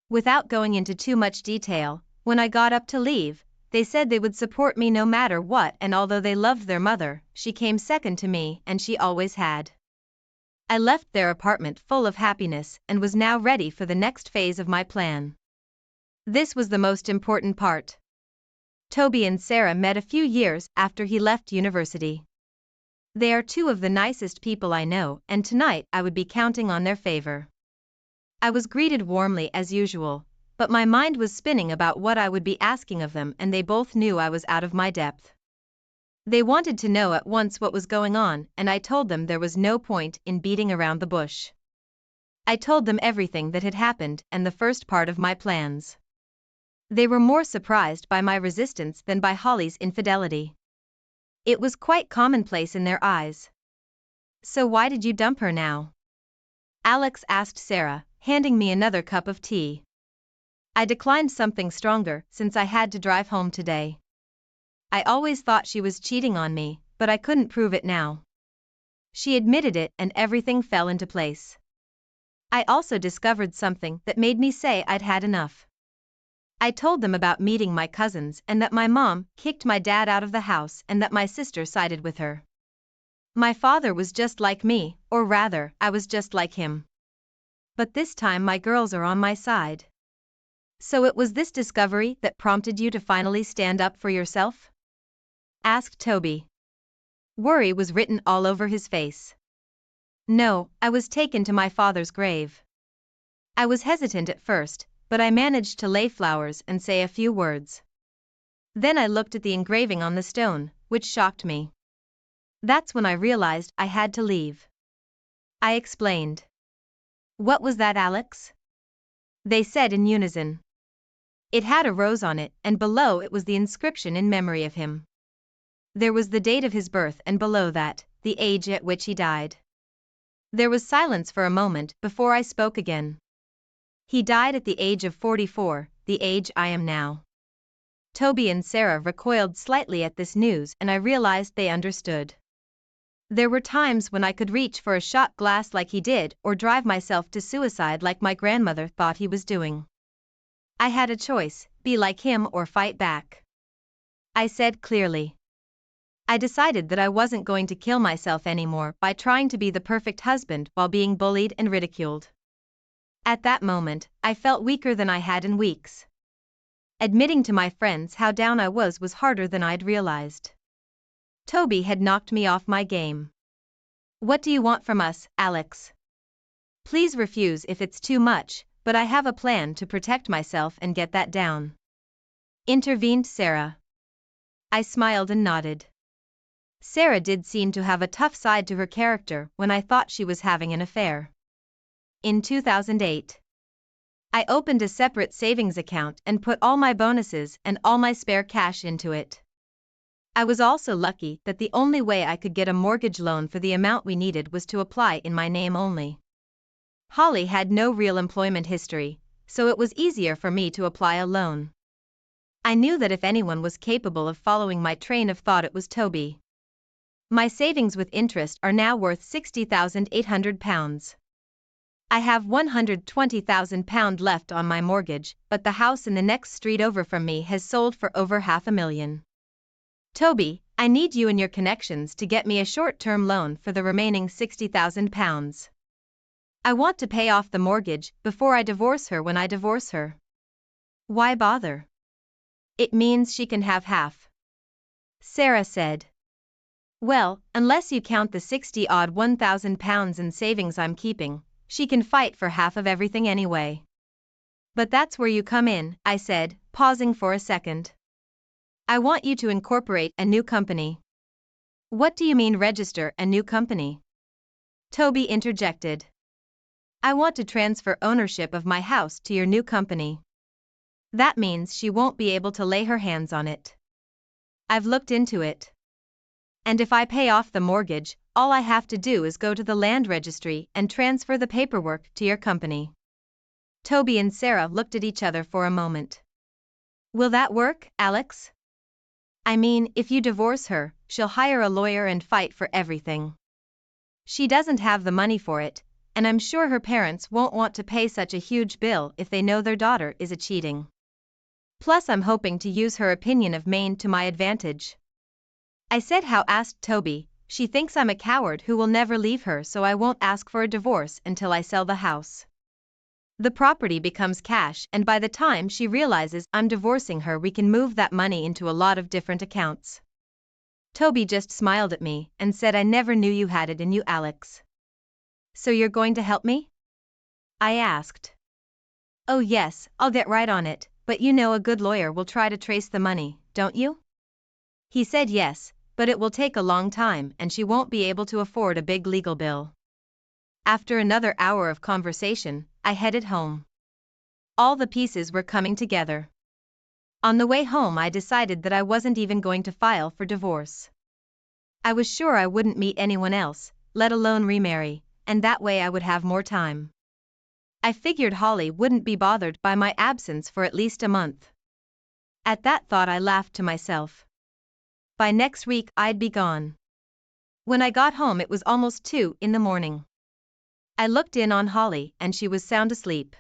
Without going into too much detail, when I got up to leave, they said they would support me no matter what, and although they loved their mother, she came second to me and she always had. I left their apartment full of happiness and was now ready for the next phase of my plan. This was the most important part. Toby and Sarah met a few years after he left university. They are 2 of the nicest people I know, and tonight I would be counting on their favor. I was greeted warmly as usual, but my mind was spinning about what I would be asking of them, and they both knew I was out of my depth. They wanted to know at once what was going on, and I told them there was no point in beating around the bush. I told them everything that had happened and the first part of my plans. They were more surprised by my resistance than by Holly's infidelity. It was quite commonplace in their eyes. "So why did you dump her now?" Alex asked Sarah, handing me another cup of tea. I declined something stronger since I had to drive home today. I always thought she was cheating on me, but I couldn't prove it now. She admitted it and everything fell into place. I also discovered something that made me say I'd had enough. I told them about meeting my cousins and that my mom kicked my dad out of the house and that my sister sided with her. My father was just like me, or rather, I was just like him. But this time my girls are on my side. So it was this discovery that prompted you to finally stand up for yourself? Asked Toby. Worry was written all over his face. No, I was taken to my father's grave. I was hesitant at first, but I managed to lay flowers and say a few words. Then I looked at the engraving on the stone, which shocked me. That's when I realized I had to leave. I explained. What was that, Alex? They said in unison. It had a rose on it, and below it was the inscription in memory of him. There was the date of his birth and below that, the age at which he died. There was silence for a moment before I spoke again. He died at the age of 44, the age I am now. Toby and Sarah recoiled slightly at this news and I realized they understood. There were times when I could reach for a shot glass like he did or drive myself to suicide like my grandmother thought he was doing. I had a choice, be like him or fight back. I said clearly. I decided that I wasn't going to kill myself anymore by trying to be the perfect husband while being bullied and ridiculed. At that moment, I felt weaker than I had in weeks. Admitting to my friends how down I was harder than I'd realized. Toby had knocked me off my game. What do you want from us, Alex? Please refuse if it's too much, but I have a plan to protect myself and get that down. Intervened Sarah. I smiled and nodded. Sarah did seem to have a tough side to her character when I thought she was having an affair. In 2008, I opened a separate savings account and put all my bonuses and all my spare cash into it. I was also lucky that the only way I could get a mortgage loan for the amount we needed was to apply in my name only. Holly had no real employment history, so it was easier for me to apply a loan. I knew that if anyone was capable of following my train of thought it was Toby. My savings with interest are now worth £60,800. I have £120,000 left on my mortgage, but the house in the next street over from me has sold for over £500,000. Toby, I need you and your connections to get me a short-term loan for the remaining £60,000. I want to pay off the mortgage before I divorce her when I divorce her. Why bother? It means she can have half. Sarah said. Well, unless you count the 60-odd £1,000 in savings I'm keeping, she can fight for half of everything anyway. But that's where you come in, I said, pausing for a second. I want you to incorporate a new company. What do you mean register a new company? Toby interjected. I want to transfer ownership of my house to your new company. That means she won't be able to lay her hands on it. I've looked into it. And if I pay off the mortgage, all I have to do is go to the land registry and transfer the paperwork to your company. Toby and Sarah looked at each other for a moment. Will that work, Alex? I mean, if you divorce her, she'll hire a lawyer and fight for everything. She doesn't have the money for it, and I'm sure her parents won't want to pay such a huge bill if they know their daughter is cheating. Plus I'm hoping to use her opinion of Maine to my advantage. I said how asked Toby, she thinks I'm a coward who will never leave her, so I won't ask for a divorce until I sell the house. The property becomes cash and by the time she realizes I'm divorcing her we can move that money into a lot of different accounts. Toby just smiled at me and said I never knew you had it in you, Alex. So you're going to help me? I asked. Oh yes, I'll get right on it, but you know a good lawyer will try to trace the money, don't you? He said yes, but it will take a long time and she won't be able to afford a big legal bill. After another hour of conversation, I headed home. All the pieces were coming together. On the way home I decided that I wasn't even going to file for divorce. I was sure I wouldn't meet anyone else, let alone remarry, and that way I would have more time. I figured Holly wouldn't be bothered by my absence for at least a month. At that thought I laughed to myself. By next week I'd be gone. When I got home it was almost 2 in the morning. I looked in on Holly and she was sound asleep.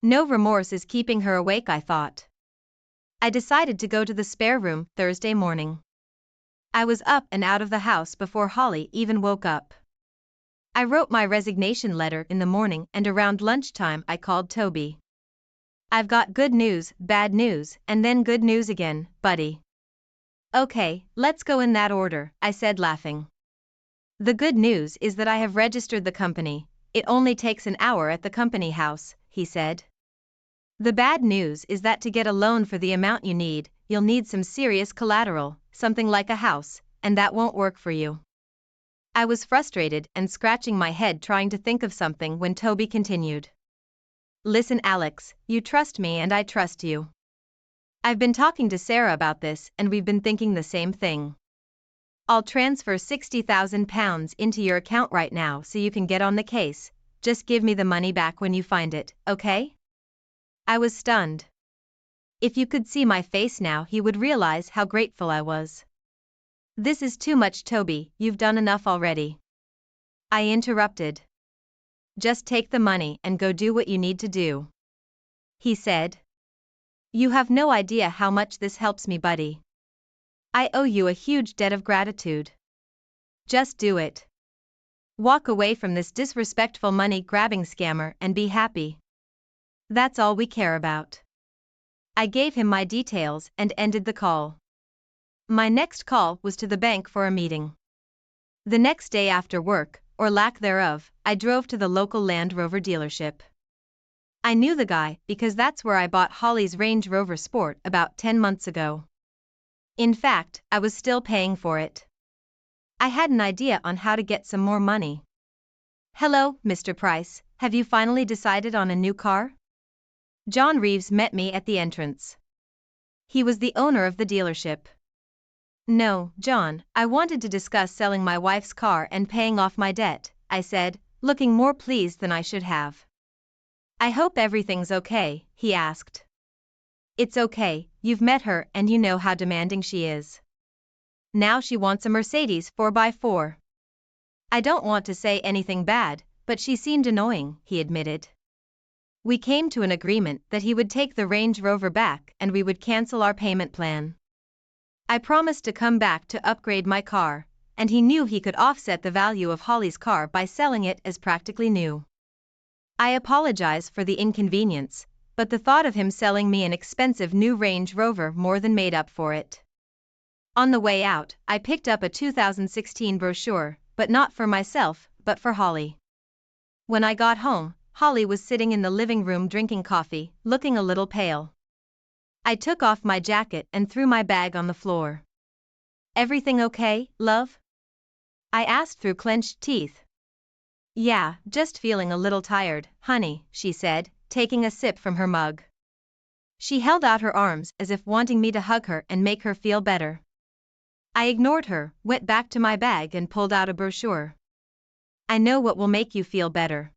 No remorse is keeping her awake, I thought. I decided to go to the spare room Thursday morning. I was up and out of the house before Holly even woke up. I wrote my resignation letter in the morning and around lunchtime I called Toby. I've got good news, bad news, and then good news again, buddy. Okay, let's go in that order, I said laughing. The good news is that I have registered the company. It only takes an hour at the company house, he said. The bad news is that to get a loan for the amount you need, you'll need some serious collateral, something like a house, and that won't work for you. I was frustrated and scratching my head trying to think of something when Toby continued. Listen, Alex, you trust me and I trust you. I've been talking to Sarah about this and we've been thinking the same thing. I'll transfer £60,000 into your account right now so you can get on the case. Just give me the money back when you find it, okay? I was stunned. If you could see my face now, you would realize how grateful I was. This is too much, Toby, you've done enough already. I interrupted. Just take the money and go do what you need to do. He said. You have no idea how much this helps me, buddy. I owe you a huge debt of gratitude. Just do it. Walk away from this disrespectful money-grabbing scammer and be happy. That's all we care about. I gave him my details and ended the call. My next call was to the bank for a meeting. The next day after work, or lack thereof, I drove to the local Land Rover dealership. I knew the guy because that's where I bought Holly's Range Rover Sport about 10 months ago. In fact, I was still paying for it. I had an idea on how to get some more money. Hello, Mr. Price, have you finally decided on a new car? John Reeves met me at the entrance. He was the owner of the dealership. No, John, I wanted to discuss selling my wife's car and paying off my debt, I said, looking more pleased than I should have. I hope everything's okay, he asked. It's okay, you've met her and you know how demanding she is. Now she wants a Mercedes 4x4. I don't want to say anything bad, but she seemed annoying, he admitted. We came to an agreement that he would take the Range Rover back and we would cancel our payment plan. I promised to come back to upgrade my car, and he knew he could offset the value of Holly's car by selling it as practically new. I apologize for the inconvenience, but the thought of him selling me an expensive new Range Rover more than made up for it. On the way out, I picked up a 2016 brochure, but not for myself, but for Holly. When I got home, Holly was sitting in the living room drinking coffee, looking a little pale. I took off my jacket and threw my bag on the floor. Everything okay, love? I asked through clenched teeth. Yeah, just feeling a little tired, honey, she said, taking a sip from her mug. She held out her arms as if wanting me to hug her and make her feel better. I ignored her, went back to my bag and pulled out a brochure. I know what will make you feel better,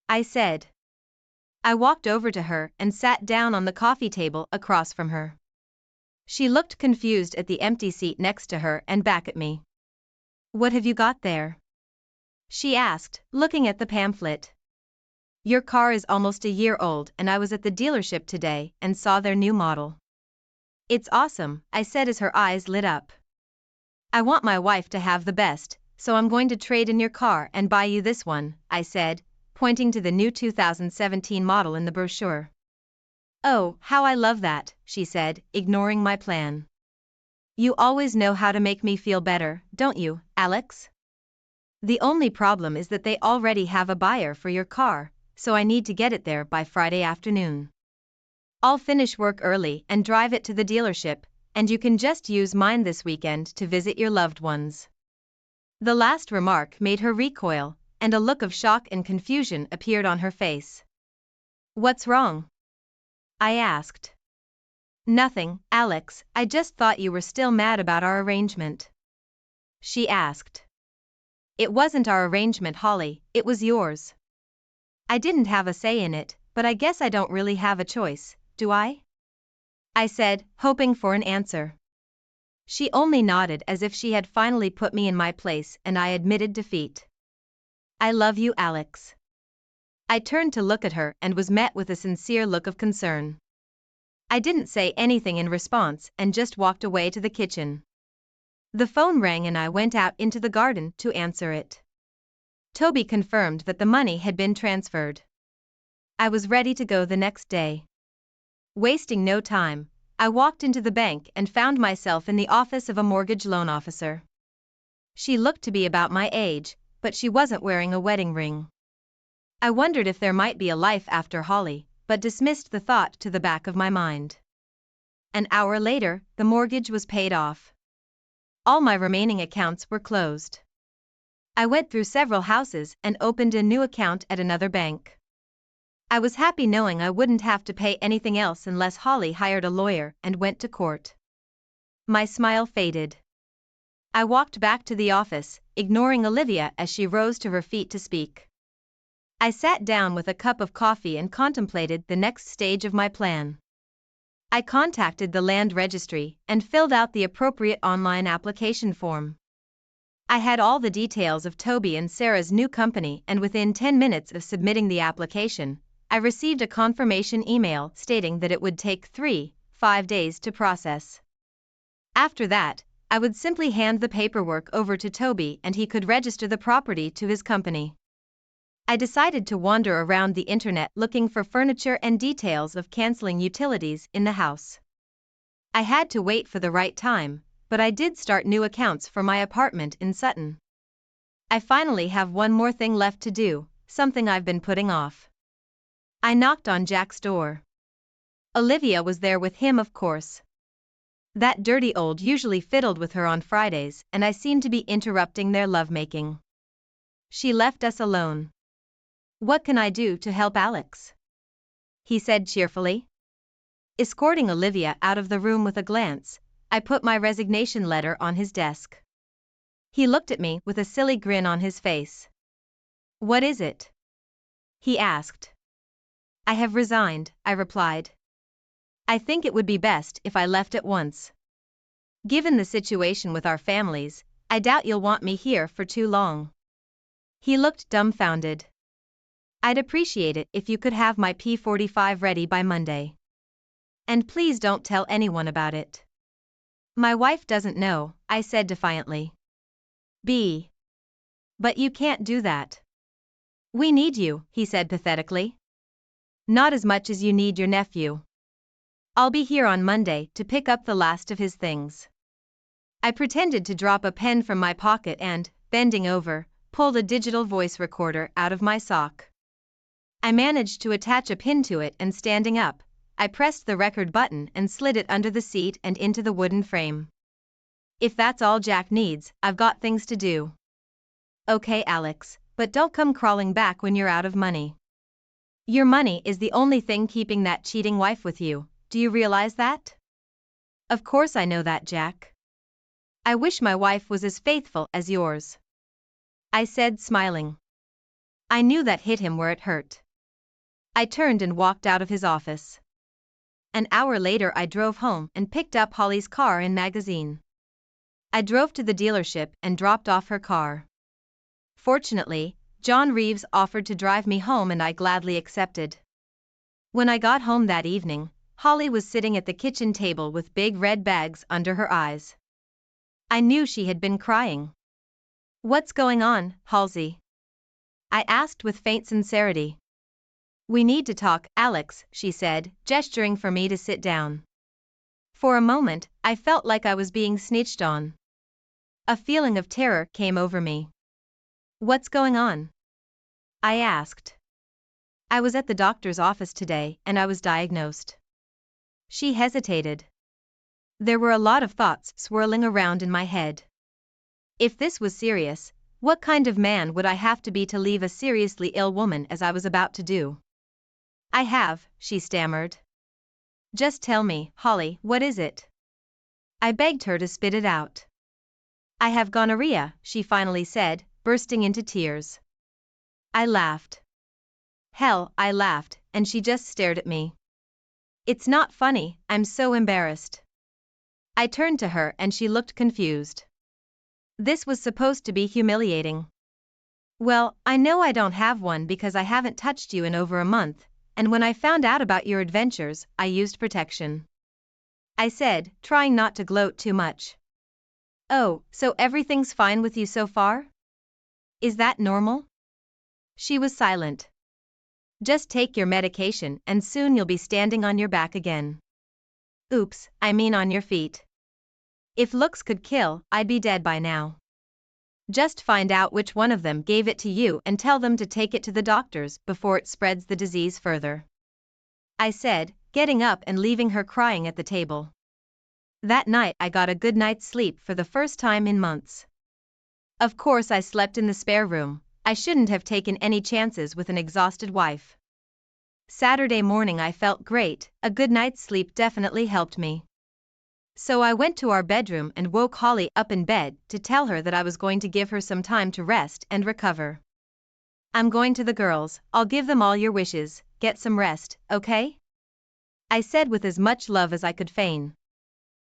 I said. I walked over to her and sat down on the coffee table across from her. She looked confused at the empty seat next to her and back at me. What have you got there? She asked, looking at the pamphlet. Your car is almost a year old and I was at the dealership today and saw their new model. It's awesome, I said as her eyes lit up. I want my wife to have the best, so I'm going to trade in your car and buy you this one, I said, pointing to the new 2017 model in the brochure. Oh, how I love that, she said, ignoring my plan. You always know how to make me feel better, don't you, Alex? The only problem is that they already have a buyer for your car, so I need to get it there by Friday afternoon. I'll finish work early and drive it to the dealership, and you can just use mine this weekend to visit your loved ones. The last remark made her recoil, and a look of shock and confusion appeared on her face. What's wrong? I asked. Nothing, Alex, I just thought you were still mad about our arrangement. She asked. It wasn't our arrangement, Holly, it was yours. I didn't have a say in it, but I guess I don't really have a choice, do I? I said, hoping for an answer. She only nodded as if she had finally put me in my place, and I admitted defeat. I love you, Alex. I turned to look at her and was met with a sincere look of concern. I didn't say anything in response and just walked away to the kitchen. The phone rang and I went out into the garden to answer it. Toby confirmed that the money had been transferred. I was ready to go the next day. Wasting no time, I walked into the bank and found myself in the office of a mortgage loan officer. She looked to be about my age, but she wasn't wearing a wedding ring. I wondered if there might be a life after Holly, but dismissed the thought to the back of my mind. An hour later, the mortgage was paid off. All my remaining accounts were closed. I went through several houses and opened a new account at another bank. I was happy knowing I wouldn't have to pay anything else unless Holly hired a lawyer and went to court. My smile faded. I walked back to the office, ignoring Olivia as she rose to her feet to speak. I sat down with a cup of coffee and contemplated the next stage of my plan. I contacted the land registry and filled out the appropriate online application form. I had all the details of Toby and Sarah's new company, and within 10 minutes of submitting the application, I received a confirmation email stating that it would take 3-5 days to process. After that, I would simply hand the paperwork over to Toby and he could register the property to his company. I decided to wander around the internet looking for furniture and details of canceling utilities in the house. I had to wait for the right time, but I did start new accounts for my apartment in Sutton. I finally have one more thing left to do, something I've been putting off. I knocked on Jack's door. Olivia was there with him, of course. That dirty old usually fiddled with her on Fridays, and I seemed to be interrupting their lovemaking. She left us alone. "What can I do to help, Alex?" he said cheerfully. Escorting Olivia out of the room with a glance, I put my resignation letter on his desk. He looked at me with a silly grin on his face. "What is it?" he asked. "I have resigned," I replied. "I think it would be best if I left at once. Given the situation with our families, I doubt you'll want me here for too long." He looked dumbfounded. "I'd appreciate it if you could have my P45 ready by Monday. And please don't tell anyone about it." "My wife doesn't know," I said defiantly. "But you can't do that." "We need you," he said pathetically. "Not as much as you need your nephew. I'll be here on Monday to pick up the last of his things." I pretended to drop a pen from my pocket and, bending over, pulled a digital voice recorder out of my sock. I managed to attach a pin to it, and standing up, I pressed the record button and slid it under the seat and into the wooden frame. "If that's all Jack needs, I've got things to do." "Okay, Alex, but don't come crawling back when you're out of money. Your money is the only thing keeping that cheating wife with you, do you realize that?" "Of course I know that, Jack. I wish my wife was as faithful as yours," I said, smiling. I knew that hit him where it hurt. I turned and walked out of his office. An hour later I drove home and picked up Holly's car and magazine. I drove to the dealership and dropped off her car. Fortunately, John Reeves offered to drive me home and I gladly accepted. When I got home that evening, Holly was sitting at the kitchen table with big red bags under her eyes. I knew she had been crying. "What's going on, Halsey?" I asked with faint sincerity. "We need to talk, Alex," she said, gesturing for me to sit down. For a moment, I felt like I was being snitched on. A feeling of terror came over me. "What's going on?" I asked. "I was at the doctor's office today and I was diagnosed." She hesitated. There were a lot of thoughts swirling around in my head. If this was serious, what kind of man would I have to be to leave a seriously ill woman as I was about to do? "I have," she stammered. "Just tell me, Holly, what is it?" I begged her to spit it out. "I have gonorrhea," she finally said, bursting into tears. I laughed. Hell, I laughed, and she just stared at me. It's not funny, I'm so embarrassed. I turned to her and she looked confused. This was supposed to be humiliating. Well, I know I don't have one because I haven't touched you in over a month, and when I found out about your adventures, I used protection. I said, trying not to gloat too much. Oh, so everything's fine with you so far? Is that normal? She was silent. Just take your medication and soon you'll be standing on your back again. Oops, I mean on your feet. If looks could kill, I'd be dead by now. Just find out which one of them gave it to you and tell them to take it to the doctors before it spreads the disease further. I said, getting up and leaving her crying at the table. That night I got a good night's sleep for the first time in months. Of course I slept in the spare room. I shouldn't have taken any chances with an exhausted wife. Saturday morning I felt great, a good night's sleep definitely helped me. So I went to our bedroom and woke Holly up in bed to tell her that I was going to give her some time to rest and recover. I'm going to the girls, I'll give them all your wishes, get some rest, okay? I said with as much love as I could feign.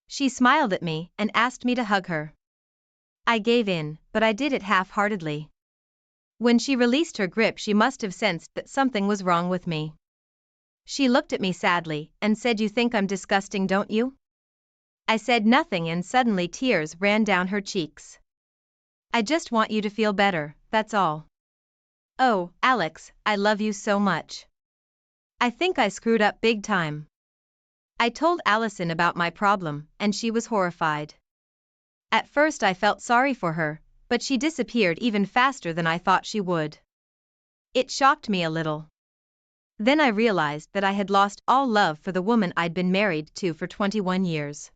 She smiled at me and asked me to hug her. I gave in, but I did it half-heartedly. When she released her grip she must have sensed that something was wrong with me. She looked at me sadly and said, "You think I'm disgusting, don't you?" I said nothing and suddenly tears ran down her cheeks. "I just want you to feel better, that's all." "Oh, Alex, I love you so much. I think I screwed up big time." I told Allison about my problem, and she was horrified. At first I felt sorry for her, but she disappeared even faster than I thought she would. It shocked me a little. Then I realized that I had lost all love for the woman I'd been married to for 21 years.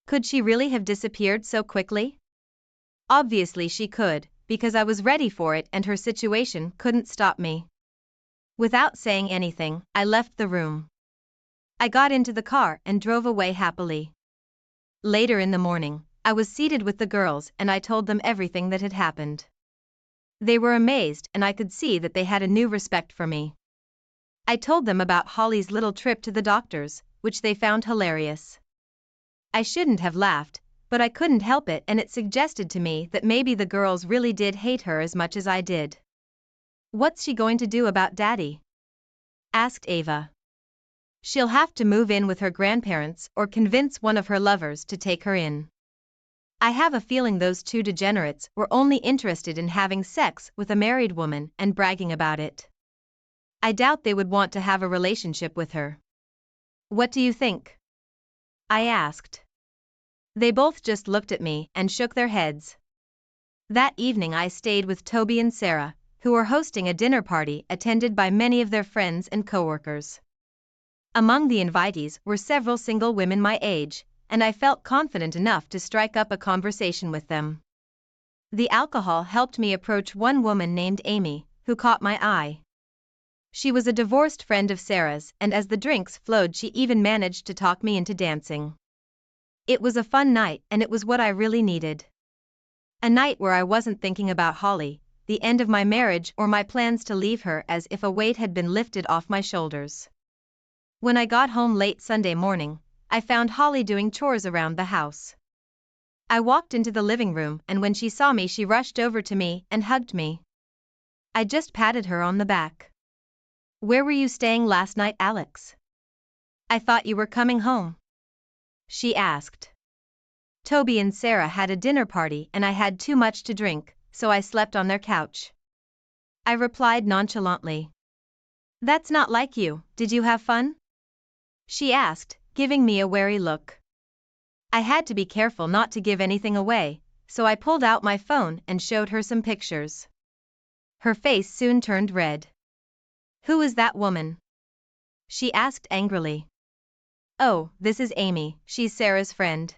Could she really have disappeared so quickly? Obviously she could, because I was ready for it and her situation couldn't stop me. Without saying anything, I left the room. I got into the car and drove away happily. Later in the morning, I was seated with the girls and I told them everything that had happened. They were amazed and I could see that they had a new respect for me. I told them about Holly's little trip to the doctors, which they found hilarious. I shouldn't have laughed, but I couldn't help it and it suggested to me that maybe the girls really did hate her as much as I did. "What's she going to do about Daddy?" asked Ava. "She'll have to move in with her grandparents or convince one of her lovers to take her in. I have a feeling those two degenerates were only interested in having sex with a married woman and bragging about it. I doubt they would want to have a relationship with her. What do you think?" I asked. They both just looked at me and shook their heads. That evening I stayed with Toby and Sarah, who were hosting a dinner party attended by many of their friends and coworkers. Among the invitees were several single women my age, and I felt confident enough to strike up a conversation with them. The alcohol helped me approach one woman named Amy, who caught my eye. She was a divorced friend of Sarah's, and as the drinks flowed she even managed to talk me into dancing. It was a fun night and it was what I really needed. A night where I wasn't thinking about Holly, the end of my marriage or my plans to leave her, as if a weight had been lifted off my shoulders. When I got home late Sunday morning, I found Holly doing chores around the house. I walked into the living room and when she saw me she rushed over to me and hugged me. I just patted her on the back. "Where were you staying last night, Alex? I thought you were coming home," she asked. "Toby and Sarah had a dinner party and I had too much to drink, so I slept on their couch," I replied nonchalantly. "That's not like you, did you have fun?" she asked, giving me a wary look. I had to be careful not to give anything away, so I pulled out my phone and showed her some pictures. Her face soon turned red. "Who is that woman?" she asked angrily. "Oh, this is Amy, she's Sarah's friend.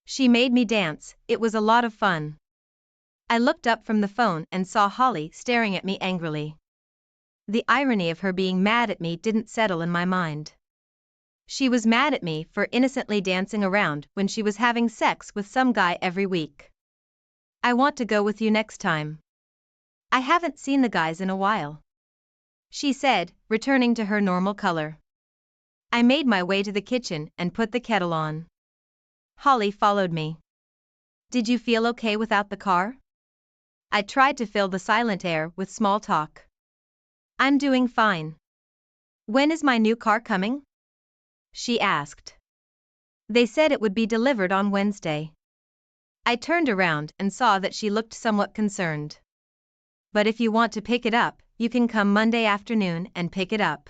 She made me dance, it was a lot of fun." I looked up from the phone and saw Holly staring at me angrily. The irony of her being mad at me didn't settle in my mind. She was mad at me for innocently dancing around when she was having sex with some guy every week. I want to go with you next time. I haven't seen the guys in a while, she said, returning to her normal color. I made my way to the kitchen and put the kettle on. Holly followed me. Did you feel okay without the car? I tried to fill the silent air with small talk. I'm doing fine. When is my new car coming? She asked. They said it would be delivered on Wednesday. I turned around and saw that she looked somewhat concerned. But if you want to pick it up, you can come Monday afternoon and pick it up.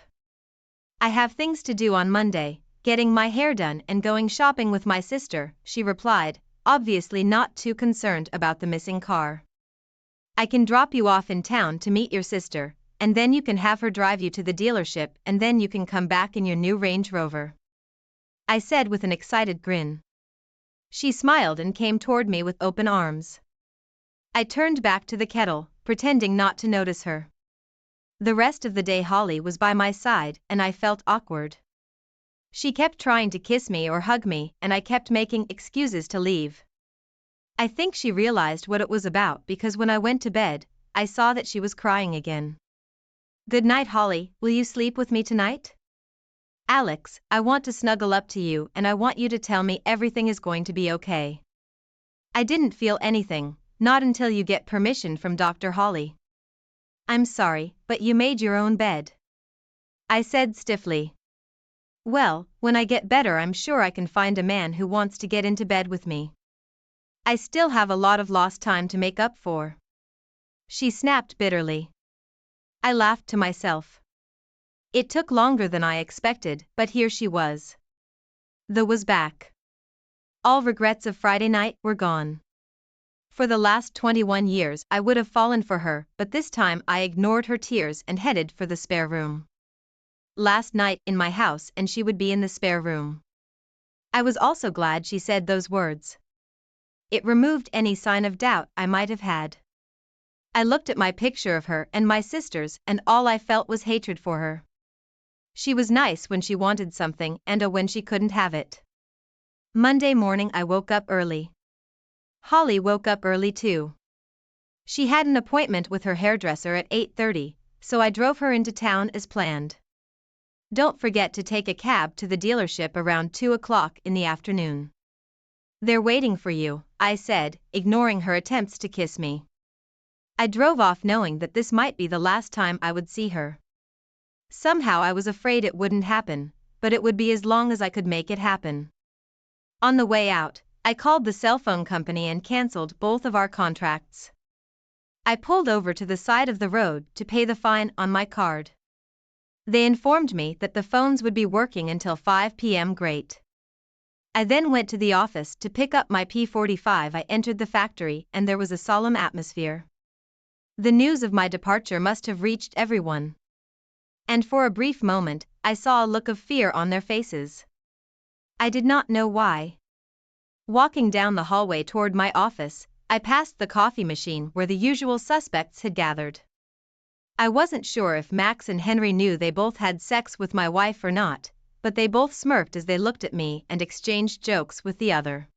I have things to do on Monday, getting my hair done and going shopping with my sister, she replied, obviously not too concerned about the missing car. I can drop you off in town to meet your sister, and then you can have her drive you to the dealership and then you can come back in your new Range Rover, I said with an excited grin. She smiled and came toward me with open arms. I turned back to the kettle, pretending not to notice her. The rest of the day Holly was by my side and I felt awkward. She kept trying to kiss me or hug me and I kept making excuses to leave. I think she realized what it was about because when I went to bed, I saw that she was crying again. Good night, Holly, will you sleep with me tonight? Alex, I want to snuggle up to you and I want you to tell me everything is going to be okay. I didn't feel anything, not until you get permission from Dr. Holly. I'm sorry, but you made your own bed, I said stiffly. Well, when I get better I'm sure I can find a man who wants to get into bed with me. I still have a lot of lost time to make up for, she snapped bitterly. I laughed to myself. It took longer than I expected, but here she was. The was back. All regrets of Friday night were gone. For the last 21 years I would have fallen for her, but this time I ignored her tears and headed for the spare room. Last night in my house and she would be in the spare room. I was also glad she said those words. It removed any sign of doubt I might have had. I looked at my picture of her and my sisters and all I felt was hatred for her. She was nice when she wanted something and when she couldn't have it. Monday morning I woke up early. Holly woke up early too. She had an appointment with her hairdresser at 8:30, so I drove her into town as planned. Don't forget to take a cab to the dealership around 2 o'clock in the afternoon. They're waiting for you, I said, ignoring her attempts to kiss me. I drove off knowing that this might be the last time I would see her. Somehow I was afraid it wouldn't happen, but it would be as long as I could make it happen. On the way out, I called the cell phone company and canceled both of our contracts. I pulled over to the side of the road to pay the fine on my card. They informed me that the phones would be working until 5 p.m. Great. I then went to the office to pick up my P45. I entered the factory and there was a solemn atmosphere. The news of my departure must have reached everyone. And for a brief moment, I saw a look of fear on their faces. I did not know why. Walking down the hallway toward my office, I passed the coffee machine where the usual suspects had gathered. I wasn't sure if Max and Henry knew they both had sex with my wife or not, but they both smirked as they looked at me and exchanged jokes with the other.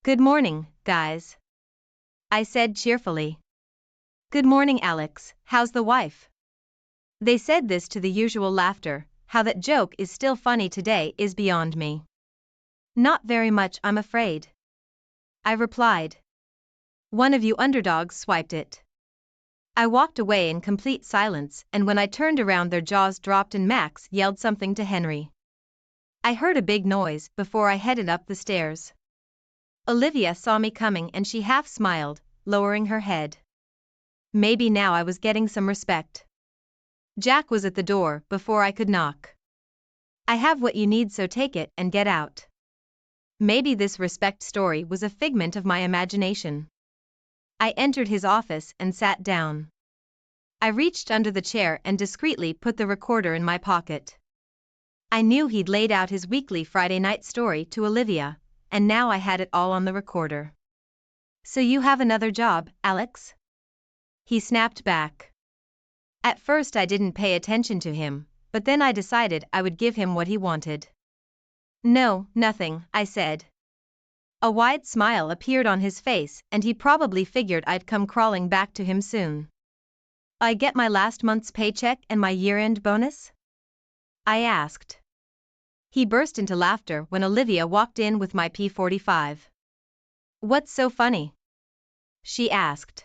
Good morning, guys, I said cheerfully. Good morning, Alex, how's the wife? They said this to the usual laughter. How that joke is still funny today is beyond me. Not very much, I'm afraid, I replied. One of you underdogs swiped it. I walked away in complete silence, and when I turned around their jaws dropped and Max yelled something to Henry. I heard a big noise before I headed up the stairs. Olivia saw me coming and she half smiled, lowering her head. Maybe now I was getting some respect. Jack was at the door before I could knock. I have what you need, so take it and get out. Maybe this respect story was a figment of my imagination. I entered his office and sat down. I reached under the chair and discreetly put the recorder in my pocket. I knew he'd laid out his weekly Friday night story to Olivia, and now I had it all on the recorder. So you have another job, Alex? He snapped back. At first I didn't pay attention to him, but then I decided I would give him what he wanted. No, nothing, I said. A wide smile appeared on his face and he probably figured I'd come crawling back to him soon. I get my last month's paycheck and my year-end bonus? I asked. He burst into laughter when Olivia walked in with my P45. What's so funny? She asked.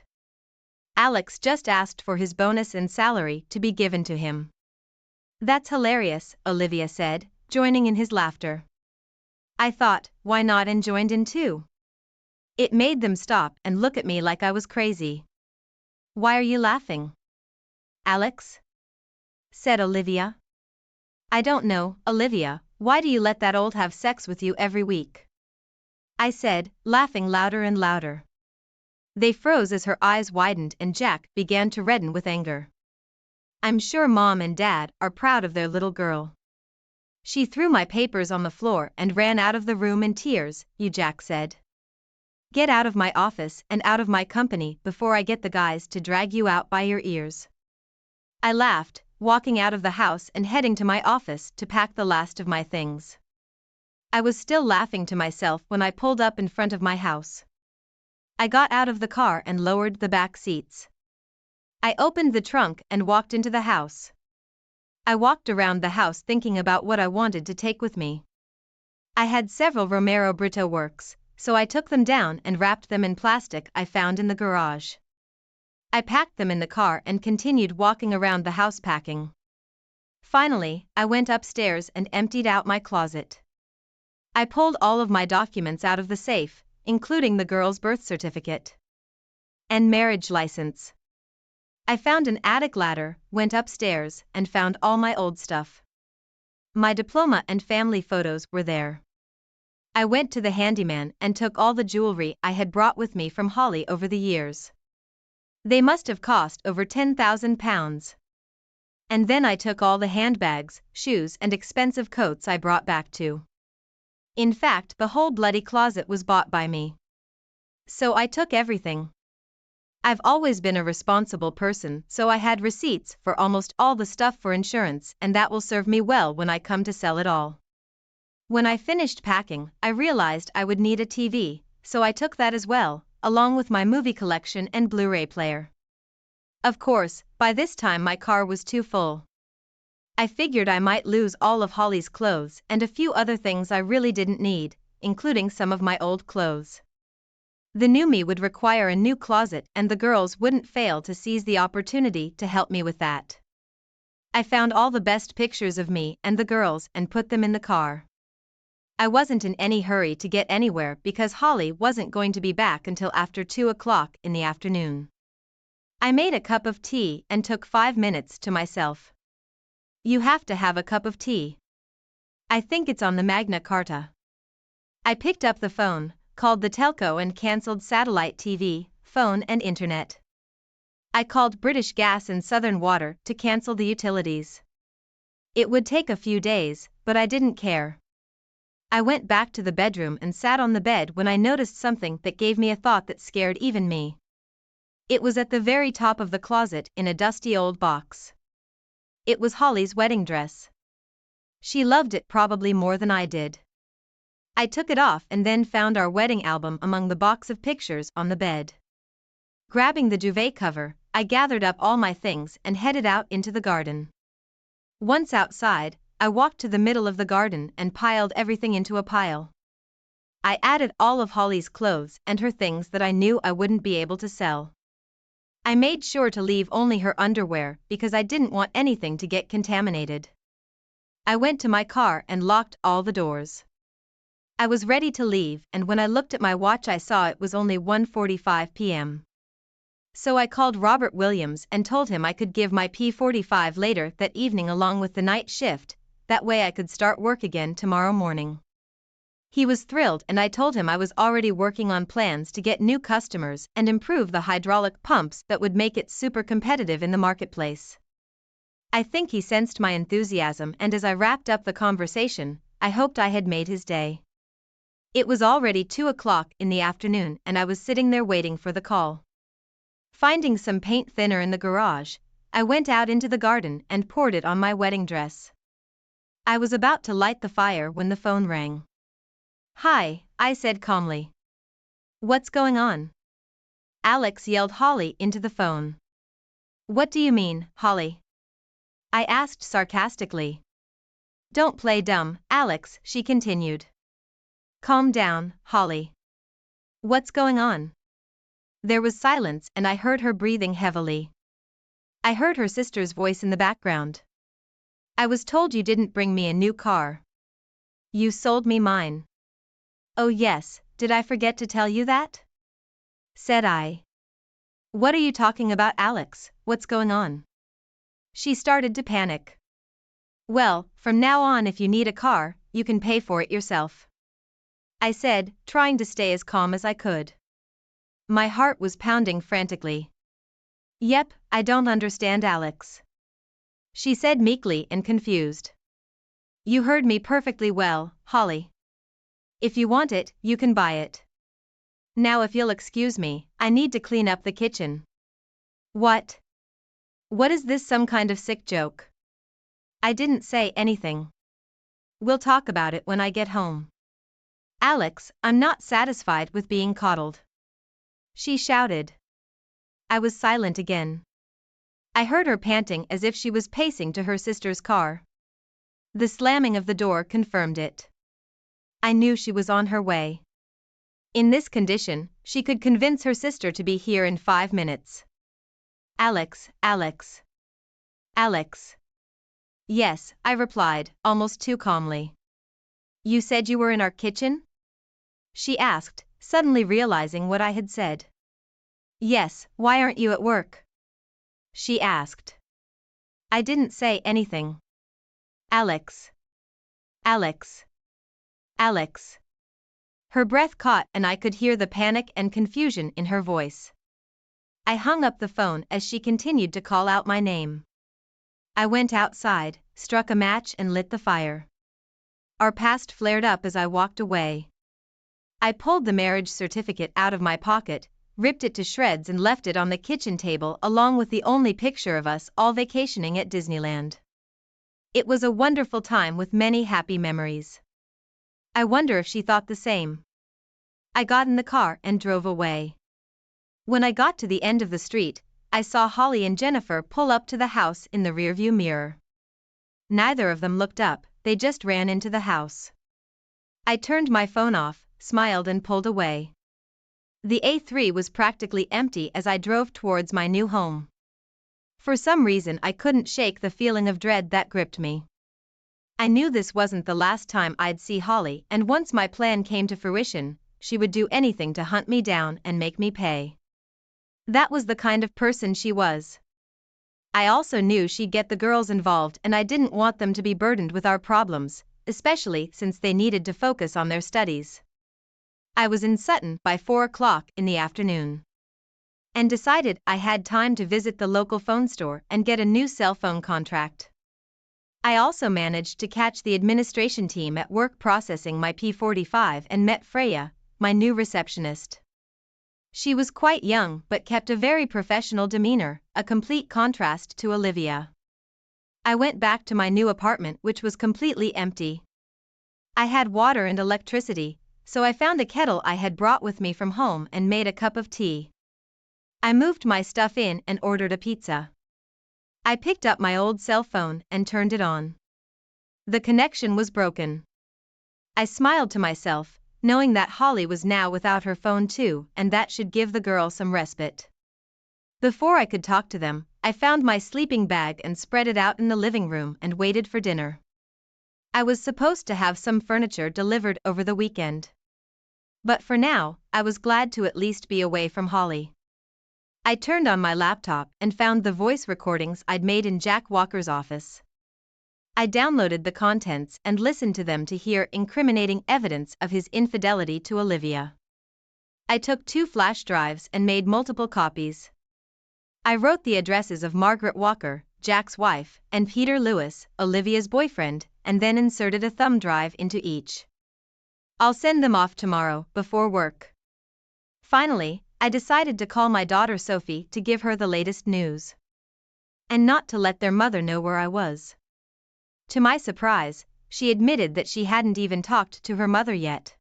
Alex just asked for his bonus and salary to be given to him. That's hilarious, Olivia said, joining in his laughter. I thought, why not, and joined in too. It made them stop and look at me like I was crazy. Why are you laughing? Alex? Said Olivia. I don't know, Olivia, why do you let that old have sex with you every week? I said, laughing louder and louder. They froze as her eyes widened and Jack began to redden with anger. I'm sure Mom and Dad are proud of their little girl. She threw my papers on the floor and ran out of the room in tears, Jack said. Get out of my office and out of my company before I get the guys to drag you out by your ears. I laughed, walking out of the house and heading to my office to pack the last of my things. I was still laughing to myself when I pulled up in front of my house. I got out of the car and lowered the back seats. I opened the trunk and walked into the house. I walked around the house thinking about what I wanted to take with me. I had several Romero Brito works, so I took them down and wrapped them in plastic I found in the garage. I packed them in the car and continued walking around the house packing. Finally, I went upstairs and emptied out my closet. I pulled all of my documents out of the safe, including the girl's birth certificate and marriage license. I found an attic ladder, went upstairs, and found all my old stuff. My diploma and family photos were there. I went to the handyman and took all the jewelry I had brought with me from Holly over the years. They must have cost over £10,000. And then I took all the handbags, shoes, and expensive coats I brought back too. In fact, the whole bloody closet was bought by me. So I took everything. I've always been a responsible person, so I had receipts for almost all the stuff for insurance, and that will serve me well when I come to sell it all. When I finished packing, I realized I would need a TV, so I took that as well, along with my movie collection and Blu-ray player. Of course, by this time my car was too full. I figured I might lose all of Holly's clothes and a few other things I really didn't need, including some of my old clothes. The new me would require a new closet and the girls wouldn't fail to seize the opportunity to help me with that. I found all the best pictures of me and the girls and put them in the car. I wasn't in any hurry to get anywhere because Holly wasn't going to be back until after 2 o'clock in the afternoon. I made a cup of tea and took 5 minutes to myself. You have to have a cup of tea. I think it's on the Magna Carta. I picked up the phone, called the telco and cancelled satellite TV, phone and internet. I called British Gas and Southern Water to cancel the utilities. It would take a few days, but I didn't care. I went back to the bedroom and sat on the bed when I noticed something that gave me a thought that scared even me. It was at the very top of the closet in a dusty old box. It was Holly's wedding dress. She loved it probably more than I did. I took it off and then found our wedding album among the box of pictures on the bed. Grabbing the duvet cover, I gathered up all my things and headed out into the garden. Once outside, I walked to the middle of the garden and piled everything into a pile. I added all of Holly's clothes and her things that I knew I wouldn't be able to sell. I made sure to leave only her underwear because I didn't want anything to get contaminated. I went to my car and locked all the doors. I was ready to leave, and when I looked at my watch I saw it was only 1:45 p.m. So I called Robert Williams and told him I could give my P45 later that evening along with the night shift, that way I could start work again tomorrow morning. He was thrilled and I told him I was already working on plans to get new customers and improve the hydraulic pumps that would make it super competitive in the marketplace. I think he sensed my enthusiasm, and as I wrapped up the conversation, I hoped I had made his day. It was already 2 o'clock in the afternoon and I was sitting there waiting for the call. Finding some paint thinner in the garage, I went out into the garden and poured it on my wedding dress. I was about to light the fire when the phone rang. Hi, I said calmly. What's going on? Alex yelled Holly into the phone. What do you mean, Holly? I asked sarcastically. Don't play dumb, Alex, she continued. Calm down, Holly. What's going on? There was silence and I heard her breathing heavily. I heard her sister's voice in the background. I was told you didn't bring me a new car. You sold me mine. Oh yes, did I forget to tell you that? Said I. What are you talking about, Alex? What's going on? She started to panic. Well, from now on if you need a car, you can pay for it yourself. I said, trying to stay as calm as I could. My heart was pounding frantically. Yep, I don't understand, Alex. She said meekly and confused. You heard me perfectly well, Holly. If you want it, you can buy it. Now if you'll excuse me, I need to clean up the kitchen. What? What is this, some kind of sick joke? I didn't say anything. We'll talk about it when I get home. Alex, I'm not satisfied with being coddled. She shouted. I was silent again. I heard her panting as if she was pacing to her sister's car. The slamming of the door confirmed it. I knew she was on her way. In this condition, she could convince her sister to be here in 5 minutes. Alex, Alex. Alex. Yes, I replied, almost too calmly. You said you were in our kitchen? She asked, suddenly realizing what I had said. Yes, why aren't you at work? She asked. I didn't say anything. Alex. Alex. Alex. Her breath caught and I could hear the panic and confusion in her voice. I hung up the phone as she continued to call out my name. I went outside, struck a match and lit the fire. Our past flared up as I walked away. I pulled the marriage certificate out of my pocket, ripped it to shreds and left it on the kitchen table along with the only picture of us all vacationing at Disneyland. It was a wonderful time with many happy memories. I wonder if she thought the same. I got in the car and drove away. When I got to the end of the street, I saw Holly and Jennifer pull up to the house in the rearview mirror. Neither of them looked up, they just ran into the house. I turned my phone off, smiled and pulled away. The A3 was practically empty as I drove towards my new home. For some reason I couldn't shake the feeling of dread that gripped me. I knew this wasn't the last time I'd see Holly, and once my plan came to fruition, she would do anything to hunt me down and make me pay. That was the kind of person she was. I also knew she'd get the girls involved and I didn't want them to be burdened with our problems, especially since they needed to focus on their studies. I was in Sutton by 4 o'clock in the afternoon. And decided I had time to visit the local phone store and get a new cell phone contract. I also managed to catch the administration team at work processing my P45 and met Freya, my new receptionist. She was quite young but kept a very professional demeanor, a complete contrast to Olivia. I went back to my new apartment, which was completely empty. I had water and electricity, so I found a kettle I had brought with me from home and made a cup of tea. I moved my stuff in and ordered a pizza. I picked up my old cell phone and turned it on. The connection was broken. I smiled to myself, knowing that Holly was now without her phone too, and that should give the girl some respite. Before I could talk to them, I found my sleeping bag and spread it out in the living room and waited for dinner. I was supposed to have some furniture delivered over the weekend. But for now, I was glad to at least be away from Holly. I turned on my laptop and found the voice recordings I'd made in Jack Walker's office. I downloaded the contents and listened to them to hear incriminating evidence of his infidelity to Olivia. I took 2 flash drives and made multiple copies. I wrote the addresses of Margaret Walker, Jack's wife, and Peter Lewis, Olivia's boyfriend, and then inserted a thumb drive into each. I'll send them off tomorrow, before work. Finally, I decided to call my daughter Sophie to give her the latest news. And not to let their mother know where I was. To my surprise, she admitted that she hadn't even talked to her mother yet.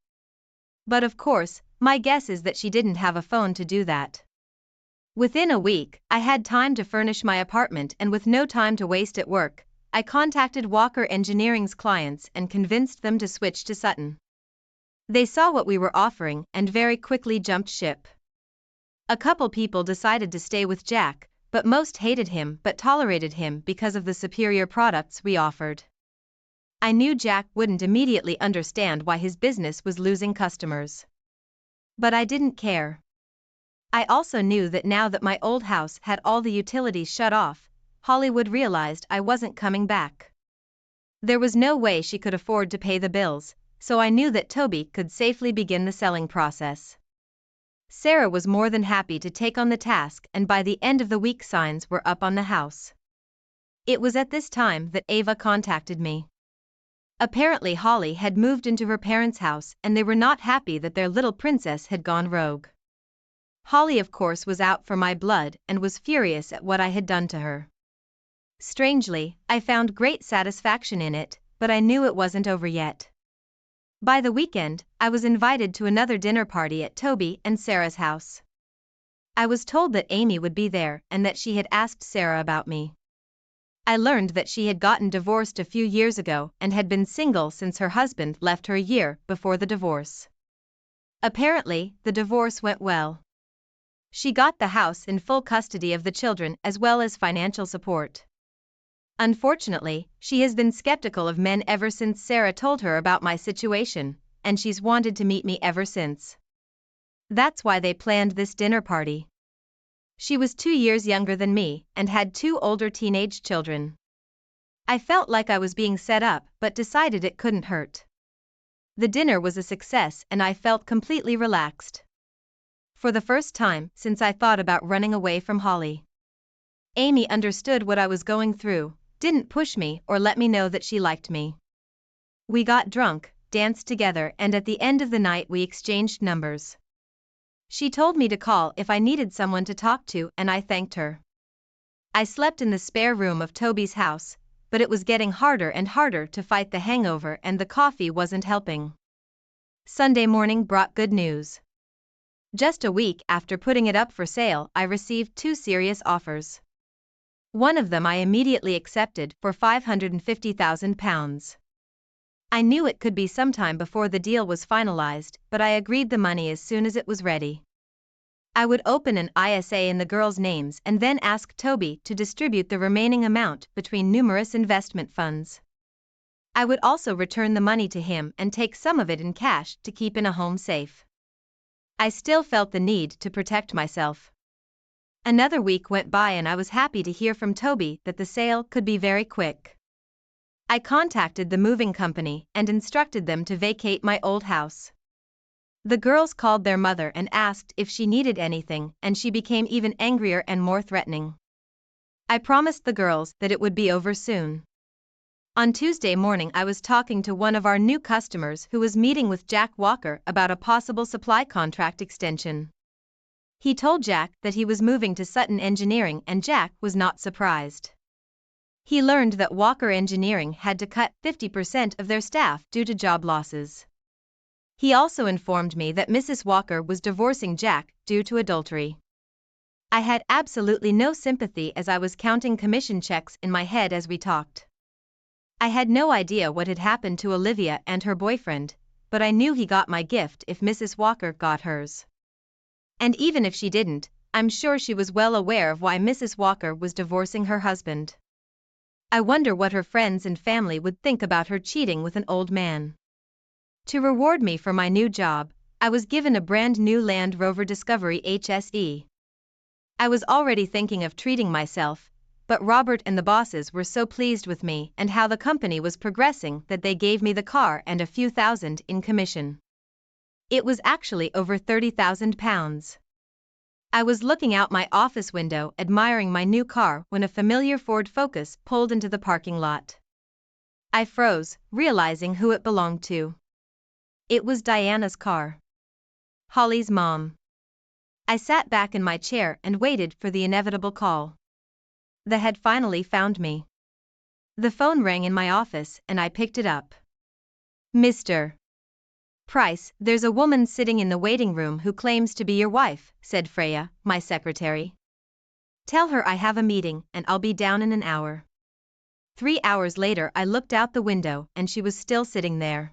But of course, my guess is that she didn't have a phone to do that. Within a week, I had time to furnish my apartment, and with no time to waste at work, I contacted Walker Engineering's clients and convinced them to switch to Sutton. They saw what we were offering and very quickly jumped ship. A couple people decided to stay with Jack, but most hated him but tolerated him because of the superior products we offered. I knew Jack wouldn't immediately understand why his business was losing customers. But I didn't care. I also knew that now that my old house had all the utilities shut off, Hollywood realized I wasn't coming back. There was no way she could afford to pay the bills, so I knew that Toby could safely begin the selling process. Sarah was more than happy to take on the task, and by the end of the week signs were up on the house. It was at this time that Ava contacted me. Apparently Holly had moved into her parents' house and they were not happy that their little princess had gone rogue. Holly of course was out for my blood and was furious at what I had done to her. Strangely, I found great satisfaction in it, but I knew it wasn't over yet. By the weekend, I was invited to another dinner party at Toby and Sarah's house. I was told that Amy would be there and that she had asked Sarah about me. I learned that she had gotten divorced a few years ago and had been single since her husband left her a year before the divorce. Apparently, the divorce went well. She got the house in full custody of the children as well as financial support. Unfortunately, she has been skeptical of men ever since Sarah told her about my situation, and she's wanted to meet me ever since. That's why they planned this dinner party. She was 2 years younger than me and had 2 older teenage children. I felt like I was being set up but decided it couldn't hurt. The dinner was a success and I felt completely relaxed. For the first time since I thought about running away from Holly. Amy understood what I was going through, didn't push me or let me know that she liked me. We got drunk, danced together, and at the end of the night we exchanged numbers. She told me to call if I needed someone to talk to, and I thanked her. I slept in the spare room of Toby's house, but it was getting harder and harder to fight the hangover and the coffee wasn't helping. Sunday morning brought good news. Just a week after putting it up for sale, I received 2 serious offers. One of them I immediately accepted for £550,000. I knew it could be some time before the deal was finalized, but I agreed the money as soon as it was ready. I would open an ISA in the girls' names and then ask Toby to distribute the remaining amount between numerous investment funds. I would also return the money to him and take some of it in cash to keep in a home safe. I still felt the need to protect myself. Another week went by and I was happy to hear from Toby that the sale could be very quick. I contacted the moving company and instructed them to vacate my old house. The girls called their mother and asked if she needed anything, and she became even angrier and more threatening. I promised the girls that it would be over soon. On Tuesday morning I was talking to one of our new customers who was meeting with Jack Walker about a possible supply contract extension. He told Jack that he was moving to Sutton Engineering and Jack was not surprised. He learned that Walker Engineering had to cut 50% of their staff due to job losses. He also informed me that Mrs. Walker was divorcing Jack due to adultery. I had absolutely no sympathy as I was counting commission checks in my head as we talked. I had no idea what had happened to Olivia and her boyfriend, but I knew he got my gift if Mrs. Walker got hers. And even if she didn't, I'm sure she was well aware of why Mrs. Walker was divorcing her husband. I wonder what her friends and family would think about her cheating with an old man. To reward me for my new job, I was given a brand new Land Rover Discovery HSE. I was already thinking of treating myself, but Robert and the bosses were so pleased with me and how the company was progressing that they gave me the car and a few thousand in commission. It was actually over £30,000. I was looking out my office window admiring my new car when a familiar Ford Focus pulled into the parking lot. I froze, realizing who it belonged to. It was Diana's car. Holly's mom. I sat back in my chair and waited for the inevitable call. They had finally found me. The phone rang in my office and I picked it up. Mr. Price, there's a woman sitting in the waiting room who claims to be your wife, said Freya, my secretary. Tell her I have a meeting and I'll be down in an hour. 3 hours later I looked out the window and she was still sitting there.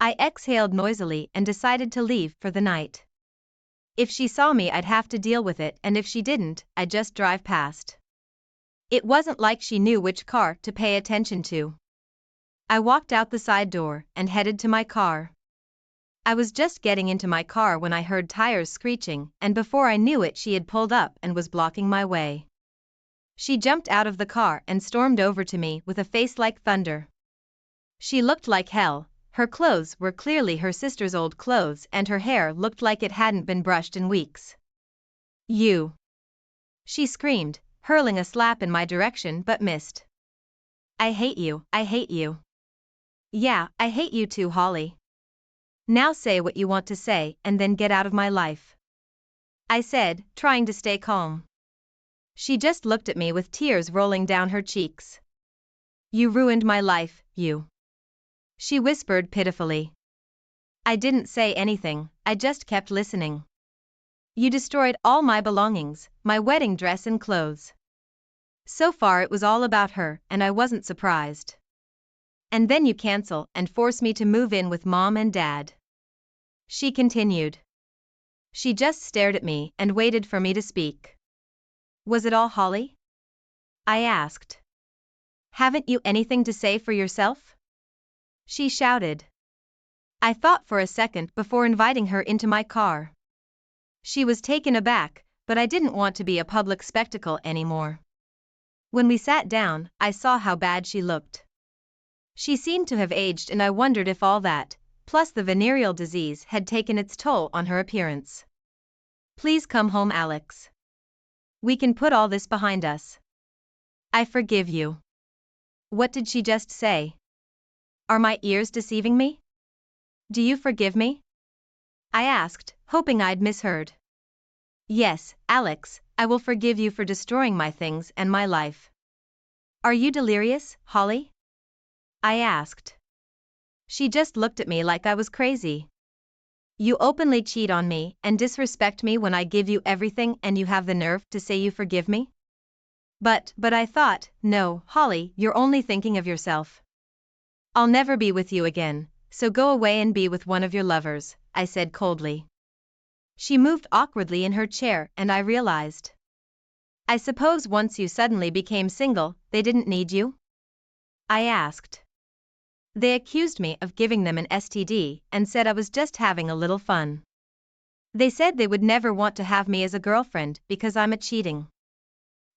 I exhaled noisily and decided to leave for the night. If she saw me I'd have to deal with it, and if she didn't, I'd just drive past. It wasn't like she knew which car to pay attention to. I walked out the side door and headed to my car. I was just getting into my car when I heard tires screeching, and before I knew it she had pulled up and was blocking my way. She jumped out of the car and stormed over to me with a face like thunder. She looked like hell, her clothes were clearly her sister's old clothes and her hair looked like it hadn't been brushed in weeks. You! She screamed, hurling a slap in my direction but missed. I hate you, I hate you. Yeah, I hate you too, Holly. Now say what you want to say and then get out of my life. I said, trying to stay calm. She just looked at me with tears rolling down her cheeks. You ruined my life, you. She whispered pitifully. I didn't say anything, I just kept listening. You destroyed all my belongings, my wedding dress and clothes. So far it was all about her, and I wasn't surprised. And then you cancel and force me to move in with Mom and Dad. She continued. She just stared at me and waited for me to speak. Was it all Holly? I asked. Haven't you anything to say for yourself? She shouted. I thought for a second before inviting her into my car. She was taken aback, but I didn't want to be a public spectacle anymore. When we sat down, I saw how bad she looked. She seemed to have aged, and I wondered if all that, plus the venereal disease, had taken its toll on her appearance. Please come home, Alex. We can put all this behind us. I forgive you. What did she just say? Are my ears deceiving me? Do you forgive me? I asked, hoping I'd misheard. Yes, Alex, I will forgive you for destroying my things and my life. Are you delirious, Holly? I asked. She just looked at me like I was crazy. You openly cheat on me and disrespect me when I give you everything, and you have the nerve to say you forgive me? But I thought, no, Holly, you're only thinking of yourself. I'll never be with you again, so go away and be with one of your lovers, I said coldly. She moved awkwardly in her chair and I realized. I suppose once you suddenly became single, they didn't need you? I asked. They accused me of giving them an STD and said I was just having a little fun. They said they would never want to have me as a girlfriend because I'm a cheating.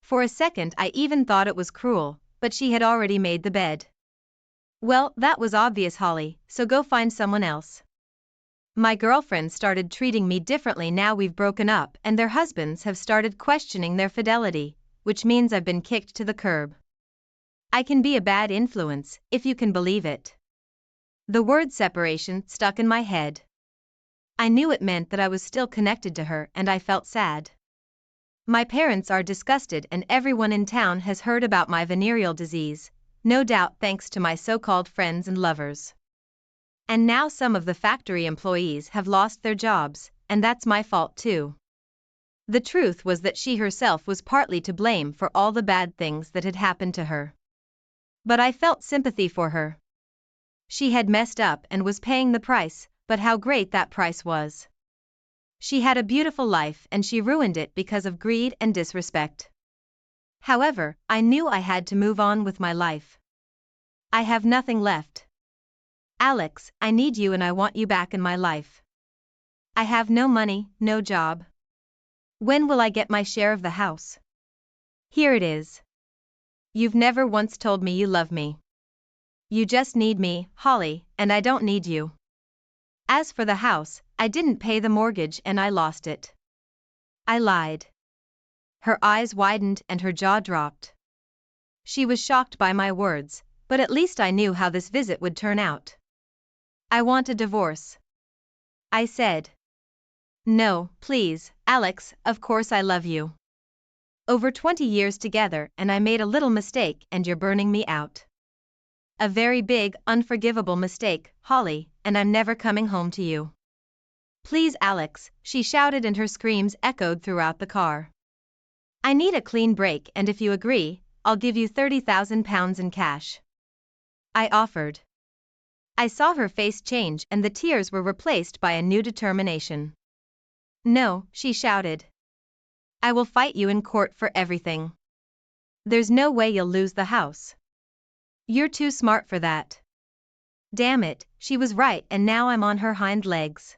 For a second I even thought it was cruel, but she had already made the bed. Well, that was obvious, Holly, so go find someone else. My girlfriends started treating me differently now we've broken up, and their husbands have started questioning their fidelity, which means I've been kicked to the curb. I can be a bad influence, if you can believe it. The word separation stuck in my head. I knew it meant that I was still connected to her, and I felt sad. My parents are disgusted and everyone in town has heard about my venereal disease, no doubt thanks to my so-called friends and lovers. And now some of the factory employees have lost their jobs, and that's my fault too. The truth was that she herself was partly to blame for all the bad things that had happened to her. But I felt sympathy for her. She had messed up and was paying the price, but how great that price was. She had a beautiful life and she ruined it because of greed and disrespect. However, I knew I had to move on with my life. I have nothing left. Alex, I need you and I want you back in my life. I have no money, no job. When will I get my share of the house? Here it is. You've never once told me you love me. You just need me, Holly, and I don't need you. As for the house, I didn't pay the mortgage and I lost it. I lied. Her eyes widened and her jaw dropped. She was shocked by my words, but at least I knew how this visit would turn out. I want a divorce. I said. No, please, Alex, of course I love you. Over 20 years together and I made a little mistake and you're burning me out. a very big, unforgivable mistake, Holly, and I'm never coming home to you. Please, Alex, she shouted, and her screams echoed throughout the car. I need a clean break, and if you agree, I'll give you £30,000 in cash. I offered. I saw her face change, and the tears were replaced by a new determination. No, she shouted. I will fight you in court for everything. There's no way you'll lose the house. You're too smart for that. Damn it, she was right, and now I'm on her hind legs.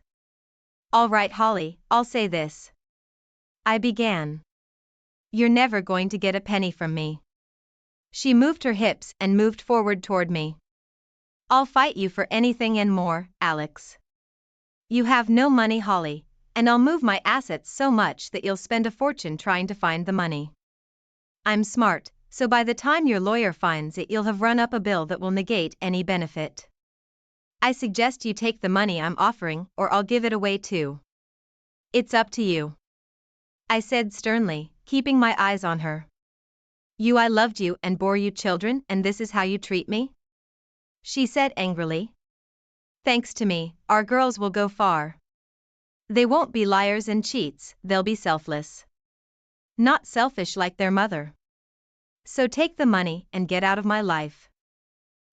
All right, Holly, I'll say this. I began. You're never going to get a penny from me. She moved her hips and moved forward toward me. I'll fight you for anything and more, Alex. You have no money, Holly, and I'll move my assets so much that you'll spend a fortune trying to find the money. I'm smart, so by the time your lawyer finds it, you'll have run up a bill that will negate any benefit. I suggest you take the money I'm offering, or I'll give it away too. It's up to you. I said sternly, keeping my eyes on her. I loved you and bore you children, and this is how you treat me? She said angrily. Thanks to me, our girls will go far. They won't be liars and cheats, they'll be selfless. Not selfish like their mother. So take the money and get out of my life.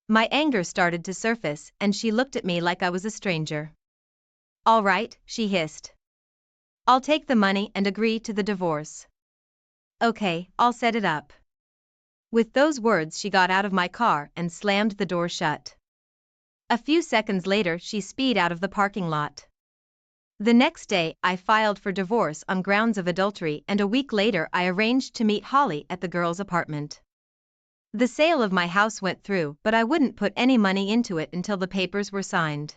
My anger started to surface, and she looked at me like I was a stranger. All right, she hissed. I'll take the money and agree to the divorce. Okay, I'll set it up. With those words, she got out of my car and slammed the door shut. A few seconds later, she sped out of the parking lot. The next day, I filed for divorce on grounds of adultery, and a week later I arranged to meet Holly at the girls' apartment. The sale of my house went through, but I wouldn't put any money into it until the papers were signed.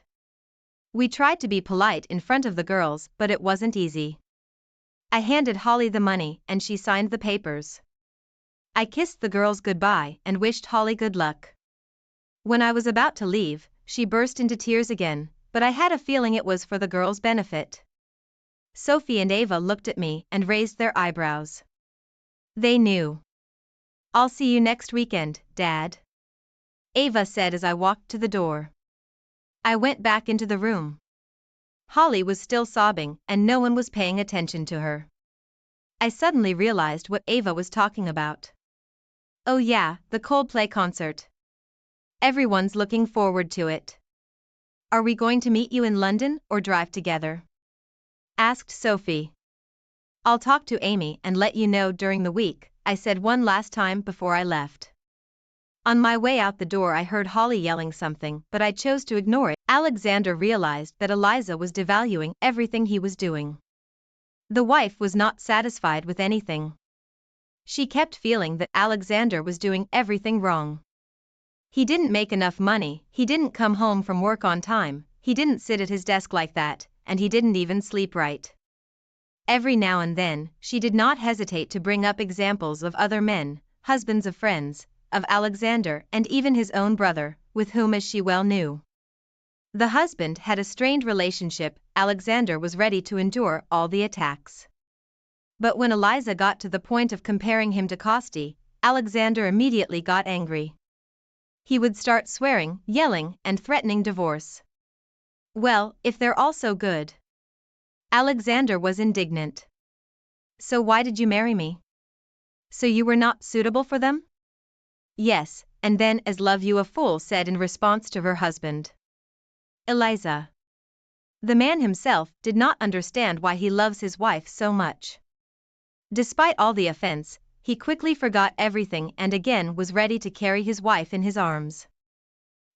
We tried to be polite in front of the girls, but it wasn't easy. I handed Holly the money, and she signed the papers. I kissed the girls goodbye and wished Holly good luck. When I was about to leave, she burst into tears again, but I had a feeling it was for the girls' benefit. Sophie and Ava looked at me and raised their eyebrows. They knew. I'll see you next weekend, Dad. Ava said as I walked to the door. I went back into the room. Holly was still sobbing, and no one was paying attention to her. I suddenly realized what Ava was talking about. Oh yeah, the Coldplay concert. Everyone's looking forward to it. Are we going to meet you in London or drive together? Asked Sophie. I'll talk to Amy and let you know during the week, I said one last time before I left. On my way out the door, I heard Holly yelling something, but I chose to ignore it. Alexander realized that Eliza was devaluing everything he was doing. The wife was not satisfied with anything. She kept feeling that Alexander was doing everything wrong. He didn't make enough money, he didn't come home from work on time, he didn't sit at his desk like that, and he didn't even sleep right. Every now and then, she did not hesitate to bring up examples of other men, husbands of friends, of Alexander, and even his own brother, with whom, as she well knew, the husband had a strained relationship. Alexander was ready to endure all the attacks. But when Eliza got to the point of comparing him to Costi, Alexander immediately got angry. He would start swearing, yelling, and threatening divorce. Well, if they're all so good. Alexander was indignant. So why did you marry me? So you were not suitable for them? Yes, and then as love you a fool said in response to her husband. Eliza. The man himself did not understand why he loves his wife so much. Despite all the offense, he quickly forgot everything and again was ready to carry his wife in his arms.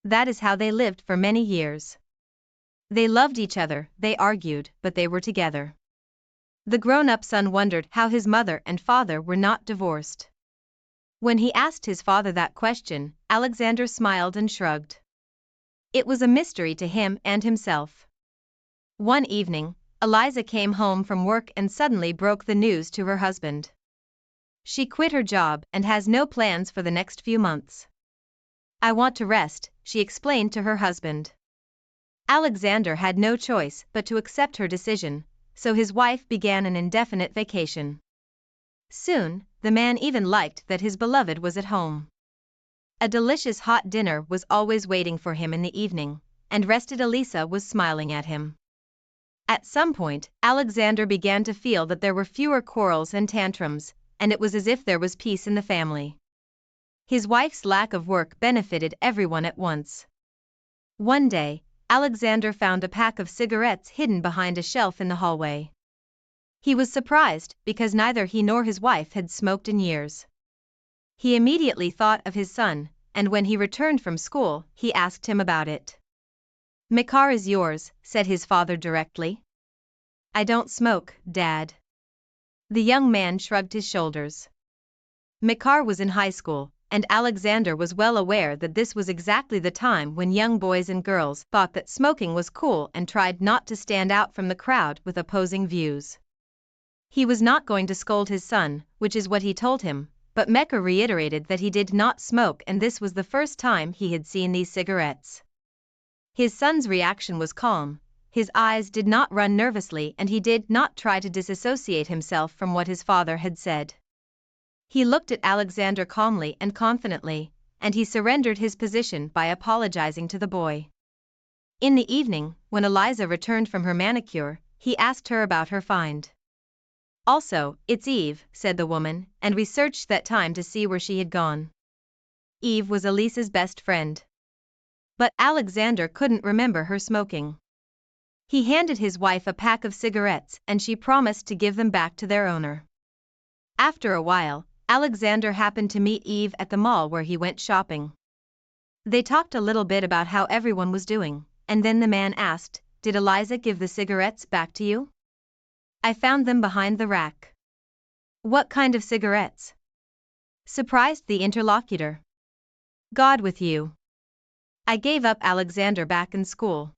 That is how they lived for many years. They loved each other, they argued, but they were together. The grown-up son wondered how his mother and father were not divorced. When he asked his father that question, Alexander smiled and shrugged. It was a mystery to him and himself. One evening, Eliza came home from work and suddenly broke the news to her husband. She quit her job and has no plans for the next few months. I want to rest, she explained to her husband. Alexander had no choice but to accept her decision, so his wife began an indefinite vacation. Soon, the man even liked that his beloved was at home. A delicious hot dinner was always waiting for him in the evening, and rested Elisa was smiling at him. At some point, Alexander began to feel that there were fewer quarrels and tantrums, and it was as if there was peace in the family. His wife's lack of work benefited everyone at once. One day, Alexander found a pack of cigarettes hidden behind a shelf in the hallway. He was surprised because neither he nor his wife had smoked in years. He immediately thought of his son, and when he returned from school, he asked him about it. "Makar is yours," said his father directly. "I don't smoke, Dad." The young man shrugged his shoulders. Makar was in high school, and Alexander was well aware that this was exactly the time when young boys and girls thought that smoking was cool and tried not to stand out from the crowd with opposing views. He was not going to scold his son, which is what he told him, but Makar reiterated that he did not smoke, and this was the first time he had seen these cigarettes. His son's reaction was calm, his eyes did not run nervously, and he did not try to disassociate himself from what his father had said. He looked at Alexander calmly and confidently, and he surrendered his position by apologizing to the boy. In the evening, when Eliza returned from her manicure, he asked her about her find. "Also, it's Eve," said the woman, and we searched that time to see where she had gone. Eve was Elisa's best friend. But Alexander couldn't remember her smoking. He handed his wife a pack of cigarettes and she promised to give them back to their owner. After a while, Alexander happened to meet Eve at the mall where he went shopping. They talked a little bit about how everyone was doing, and then the man asked, "Did Eliza give the cigarettes back to you?" "I found them behind the rack." "What kind of cigarettes?" surprised the interlocutor. "God with you. I gave up Alexander back in school."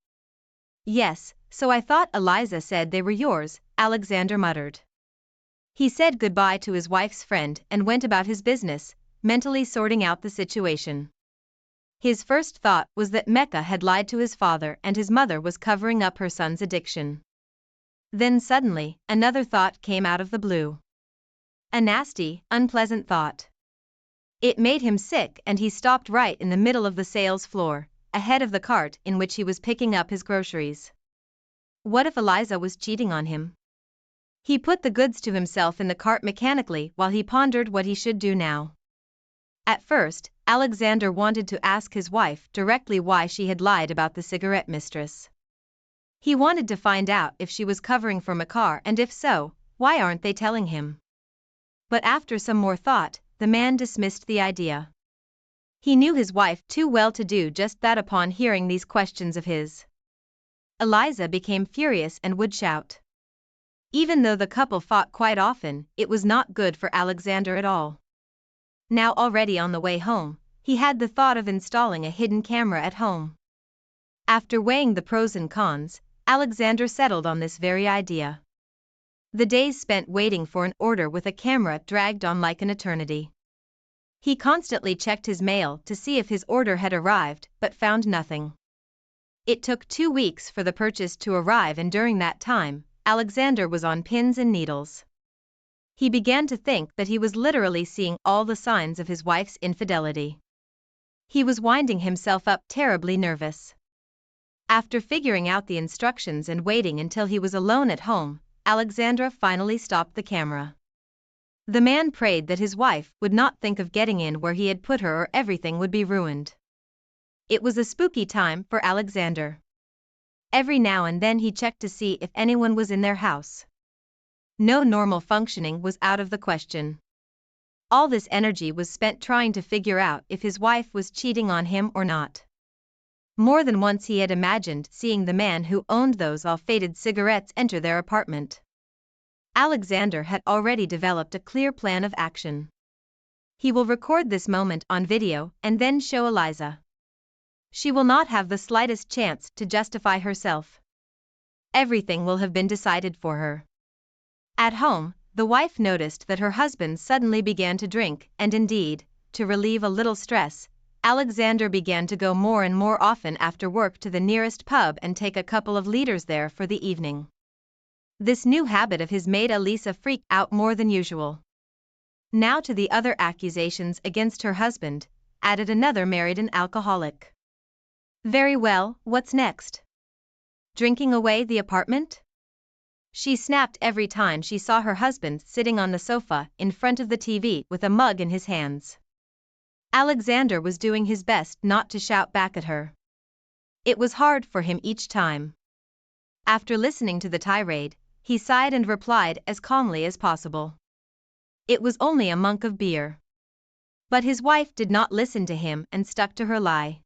"Yes, so I thought Eliza said they were yours," Alexander muttered. He said goodbye to his wife's friend and went about his business, mentally sorting out the situation. His first thought was that Mecca had lied to his father and his mother was covering up her son's addiction. Then suddenly, another thought came out of the blue. A nasty, unpleasant thought. It made him sick and he stopped right in the middle of the sales floor, ahead of the cart in which he was picking up his groceries. What if Eliza was cheating on him? He put the goods to himself in the cart mechanically while he pondered what he should do now. At first, Alexander wanted to ask his wife directly why she had lied about the cigarette mistress. He wanted to find out if she was covering for Makar, and if so, why aren't they telling him? But after some more thought, the man dismissed the idea. He knew his wife too well to do just that upon hearing these questions of his. Eliza became furious and would shout. Even though the couple fought quite often, it was not good for Alexander at all. Now already on the way home, he had the thought of installing a hidden camera at home. After weighing the pros and cons, Alexander settled on this very idea. The days spent waiting for an order with a camera dragged on like an eternity. He constantly checked his mail to see if his order had arrived, but found nothing. It took 2 weeks for the purchase to arrive, and during that time, Alexander was on pins and needles. He began to think that he was literally seeing all the signs of his wife's infidelity. He was winding himself up, terribly nervous. After figuring out the instructions and waiting until he was alone at home, Alexandra finally stopped the camera. The man prayed that his wife would not think of getting in where he had put her or everything would be ruined. It was a spooky time for Alexander. Every now and then he checked to see if anyone was in their house. No normal functioning was out of the question. All this energy was spent trying to figure out if his wife was cheating on him or not. More than once he had imagined seeing the man who owned those ill-fated cigarettes enter their apartment. Alexander had already developed a clear plan of action. He will record this moment on video and then show Eliza. She will not have the slightest chance to justify herself. Everything will have been decided for her. At home, the wife noticed that her husband suddenly began to drink, and indeed, to relieve a little stress, Alexander began to go more and more often after work to the nearest pub and take a couple of liters there for the evening. This new habit of his made Elisa freak out more than usual. Now to the other accusations against her husband. added another married an alcoholic. Very well, what's next? Drinking away the apartment? She snapped every time she saw her husband sitting on the sofa in front of the TV with a mug in his hands. Alexander was doing his best not to shout back at her. It was hard for him each time. After listening to the tirade, he sighed and replied as calmly as possible. It was only a mug of beer. But his wife did not listen to him and stuck to her lie.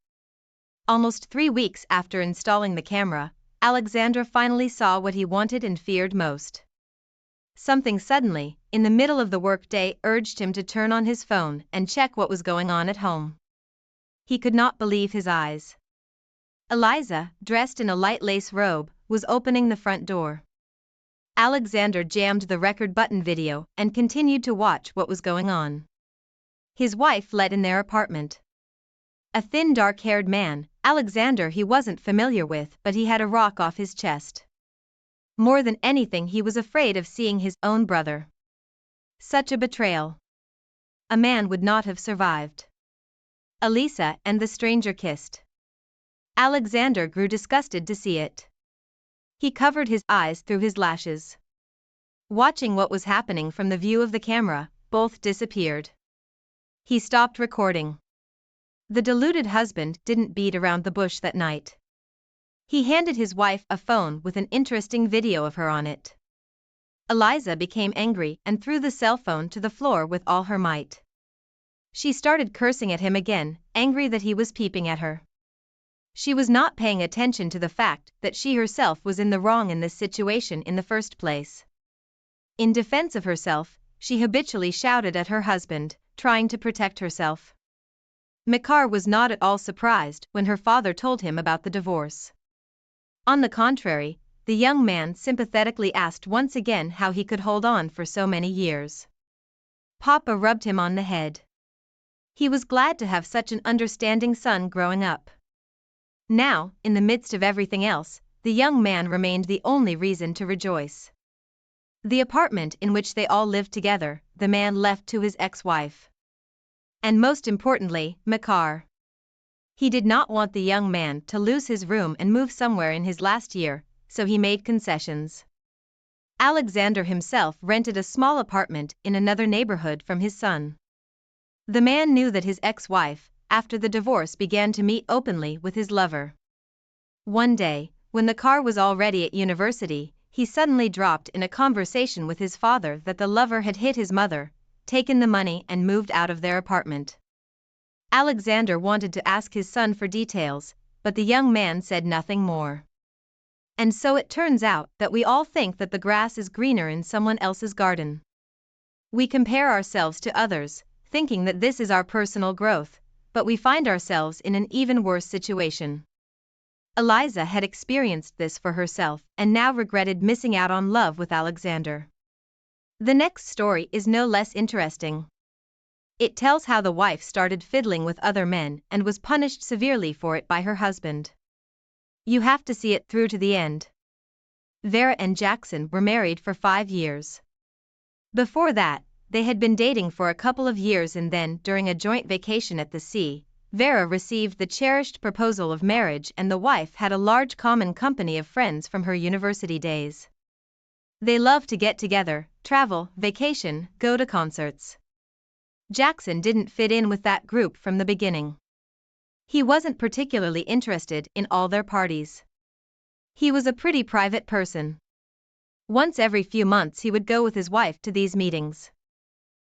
Almost 3 weeks after installing the camera, Alexander finally saw what he wanted and feared most. Something suddenly, in the middle of the workday, urged him to turn on his phone and check what was going on at home. He could not believe his eyes. Eliza, dressed in a light lace robe, was opening the front door. Alexander jammed the record button video and continued to watch what was going on. His wife fled in their apartment. A thin dark-haired man, Alexander he wasn't familiar with, but he had a rock off his chest. More than anything he was afraid of seeing his own brother. Such a betrayal. A man would not have survived. Elisa and the stranger kissed. Alexander grew disgusted to see it. He covered his eyes through his lashes. Watching what was happening from the view of the camera, both disappeared. He stopped recording. The deluded husband didn't beat around the bush that night. He handed his wife a phone with an interesting video of her on it. Eliza became angry and threw the cell phone to the floor with all her might. She started cursing at him again, angry that he was peeping at her. She was not paying attention to the fact that she herself was in the wrong in this situation in the first place. In defense of herself, she habitually shouted at her husband, trying to protect herself. Makar was not at all surprised when her father told him about the divorce. On the contrary, the young man sympathetically asked once again how he could hold on for so many years. Papa rubbed him on the head. He was glad to have such an understanding son growing up. Now, in the midst of everything else, the young man remained the only reason to rejoice. The apartment in which they all lived together, the man left to his ex-wife. And most importantly, Makar. He did not want the young man to lose his room and move somewhere in his last year, so he made concessions. Alexander himself rented a small apartment in another neighborhood from his son. The man knew that his ex-wife, after the divorce, began to meet openly with his lover. One day, when the car was already at university, he suddenly dropped in a conversation with his father that the lover had hit his mother, taken the money and moved out of their apartment. Alexander wanted to ask his son for details, but the young man said nothing more. And so it turns out that we all think that the grass is greener in someone else's garden. We compare ourselves to others, thinking that this is our personal growth, but we find ourselves in an even worse situation. Eliza had experienced this for herself and now regretted missing out on love with Alexander. The next story is no less interesting. It tells how the wife started fiddling with other men and was punished severely for it by her husband. You have to see it through to the end. Vera and Jackson were married for 5 years. Before that, they had been dating for a couple of years, and then, during a joint vacation at the sea, Vera received the cherished proposal of marriage, and the wife had a large common company of friends from her university days. They loved to get together, travel, vacation, go to concerts. Jackson didn't fit in with that group from the beginning. He wasn't particularly interested in all their parties. He was a pretty private person. Once every few months he would go with his wife to these meetings.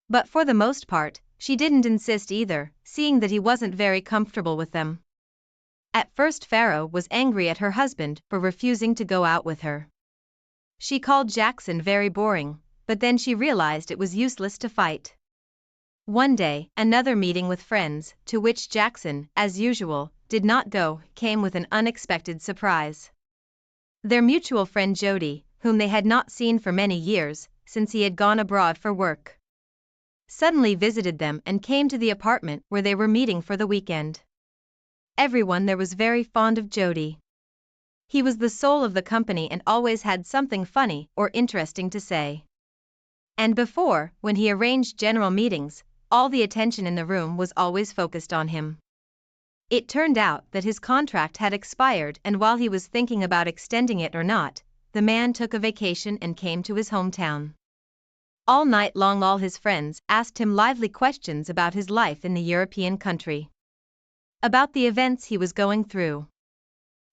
But for the most part, she didn't insist either, seeing that he wasn't very comfortable with them. At first Farah was angry at her husband for refusing to go out with her. She called Jackson very boring, but then she realized it was useless to fight. One day, another meeting with friends, to which Jackson, as usual, did not go, came with an unexpected surprise. Their mutual friend Jody, whom they had not seen for many years, since he had gone abroad for work, suddenly visited them and came to the apartment where they were meeting for the weekend. Everyone there was very fond of Jody. He was the soul of the company and always had something funny or interesting to say. And before, when he arranged general meetings, all the attention in the room was always focused on him. It turned out that his contract had expired, and while he was thinking about extending it or not, the man took a vacation and came to his hometown. All night long all his friends asked him lively questions about his life in the European country, about the events he was going through.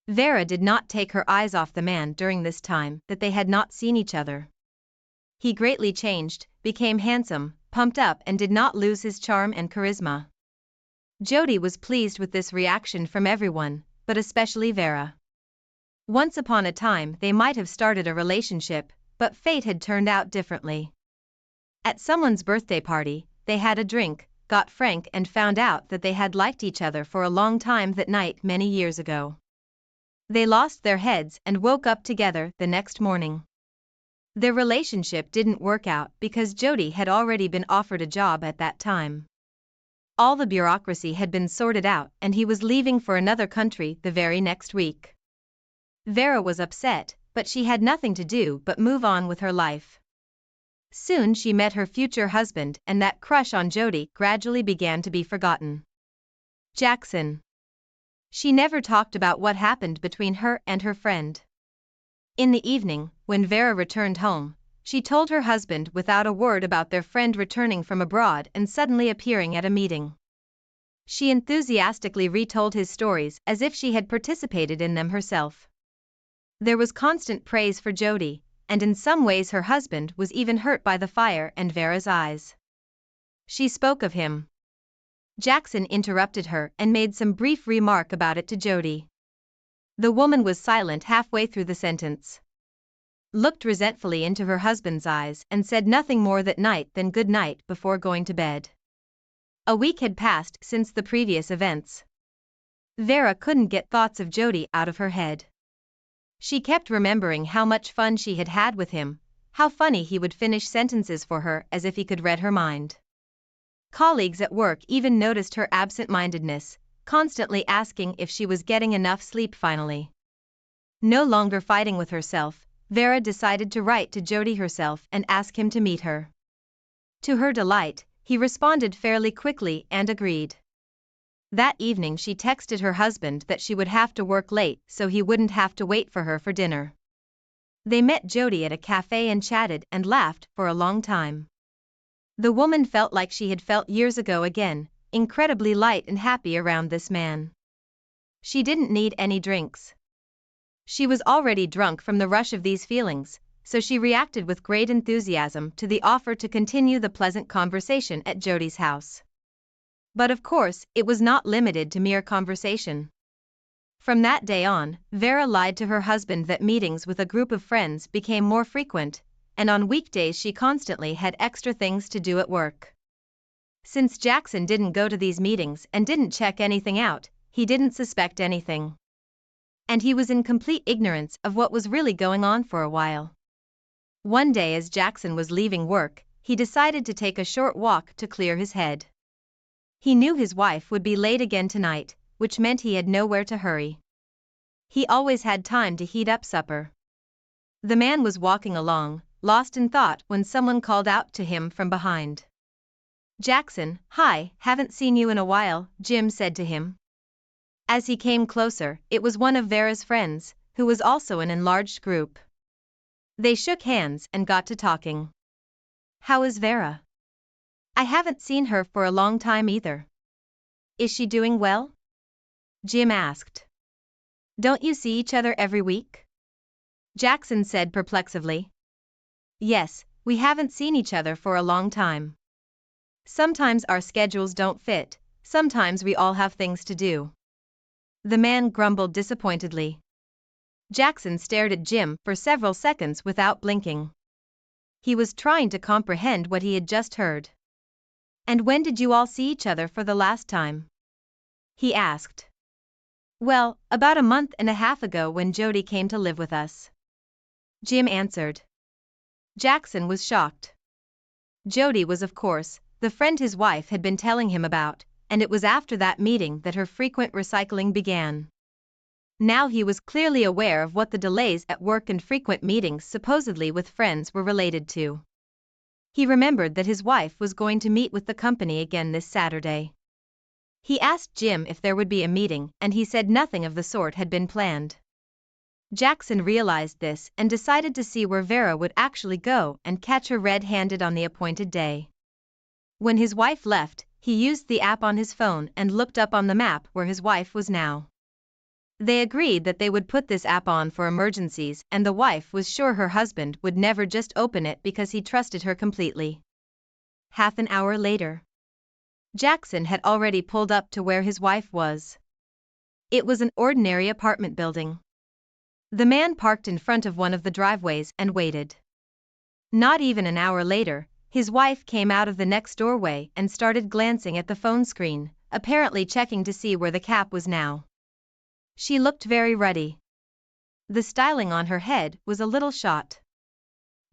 Vera did not take her eyes off the man during this time that they had not seen each other. He greatly changed, became handsome, pumped up, and did not lose his charm and charisma. Jody was pleased with this reaction from everyone, but especially Vera. Once upon a time they might have started a relationship, but fate had turned out differently. At someone's birthday party, they had a drink, got frank, and found out that they had liked each other for a long time that night many years ago. They lost their heads and woke up together the next morning. Their relationship didn't work out because Jody had already been offered a job at that time. All the bureaucracy had been sorted out and he was leaving for another country the very next week. Vera was upset, but she had nothing to do but move on with her life. Soon she met her future husband, and that crush on Jody gradually began to be forgotten. Jackson. She never talked about what happened between her and her friend. In the evening, when Vera returned home, she told her husband without a word about their friend returning from abroad and suddenly appearing at a meeting. She enthusiastically retold his stories as if she had participated in them herself. There was constant praise for Jody, and in some ways her husband was even hurt by the fire in Vera's eyes. She spoke of him. Jackson interrupted her and made some brief remark about it to Jody. The woman was silent halfway through the sentence, looked resentfully into her husband's eyes, and said nothing more that night than good night before going to bed. A week had passed since the previous events. Vera couldn't get thoughts of Jody out of her head. She kept remembering how much fun she had had with him, how funny he would finish sentences for her as if he could read her mind. Colleagues at work even noticed her absent-mindedness, constantly asking if she was getting enough sleep finally. No longer fighting with herself, Vera decided to write to Jody herself and ask him to meet her. To her delight, he responded fairly quickly and agreed. That evening she texted her husband that she would have to work late so he wouldn't have to wait for her for dinner. They met Jody at a cafe and chatted and laughed for a long time. The woman felt like she had felt years ago again, incredibly light and happy around this man. She didn't need any drinks. She was already drunk from the rush of these feelings, so she reacted with great enthusiasm to the offer to continue the pleasant conversation at Jody's house. But of course, it was not limited to mere conversation. From that day on, Vera lied to her husband that meetings with a group of friends became more frequent, and on weekdays she constantly had extra things to do at work. Since Jackson didn't go to these meetings and didn't check anything out, he didn't suspect anything. And he was in complete ignorance of what was really going on for a while. One day as Jackson was leaving work, he decided to take a short walk to clear his head. He knew his wife would be late again tonight, which meant he had nowhere to hurry. He always had time to heat up supper. The man was walking along, lost in thought, when someone called out to him from behind. "Jackson, hi, haven't seen you in a while," Jim said to him. As he came closer, it was one of Vera's friends, who was also an enlarged group. They shook hands and got to talking. "How is Vera? I haven't seen her for a long time either. Is she doing well?" Jim asked. "Don't you see each other every week?" Jackson said perplexedly. "Yes, we haven't seen each other for a long time. Sometimes our schedules don't fit, sometimes we all have things to do." The man grumbled disappointedly. Jackson stared at Jim for several seconds without blinking. He was trying to comprehend what he had just heard. "And when did you all see each other for the last time?" he asked. "Well, about a month and a half ago when Jody came to live with us," Jim answered. Jackson was shocked. Jody was, of course, the friend his wife had been telling him about, and it was after that meeting that her frequent recycling began. Now he was clearly aware of what the delays at work and frequent meetings supposedly with friends were related to. He remembered that his wife was going to meet with the company again this Saturday. He asked Jim if there would be a meeting, and he said nothing of the sort had been planned. Jackson realized this and decided to see where Vera would actually go and catch her red-handed on the appointed day. When his wife left, he used the app on his phone and looked up on the map where his wife was now. They agreed that they would put this app on for emergencies, and the wife was sure her husband would never just open it because he trusted her completely. Half an hour later, Jackson had already pulled up to where his wife was. It was an ordinary apartment building. The man parked in front of one of the driveways and waited. Not even an hour later, his wife came out of the next doorway and started glancing at the phone screen, apparently checking to see where the cap was now. She looked very ruddy. The styling on her head was a little shot.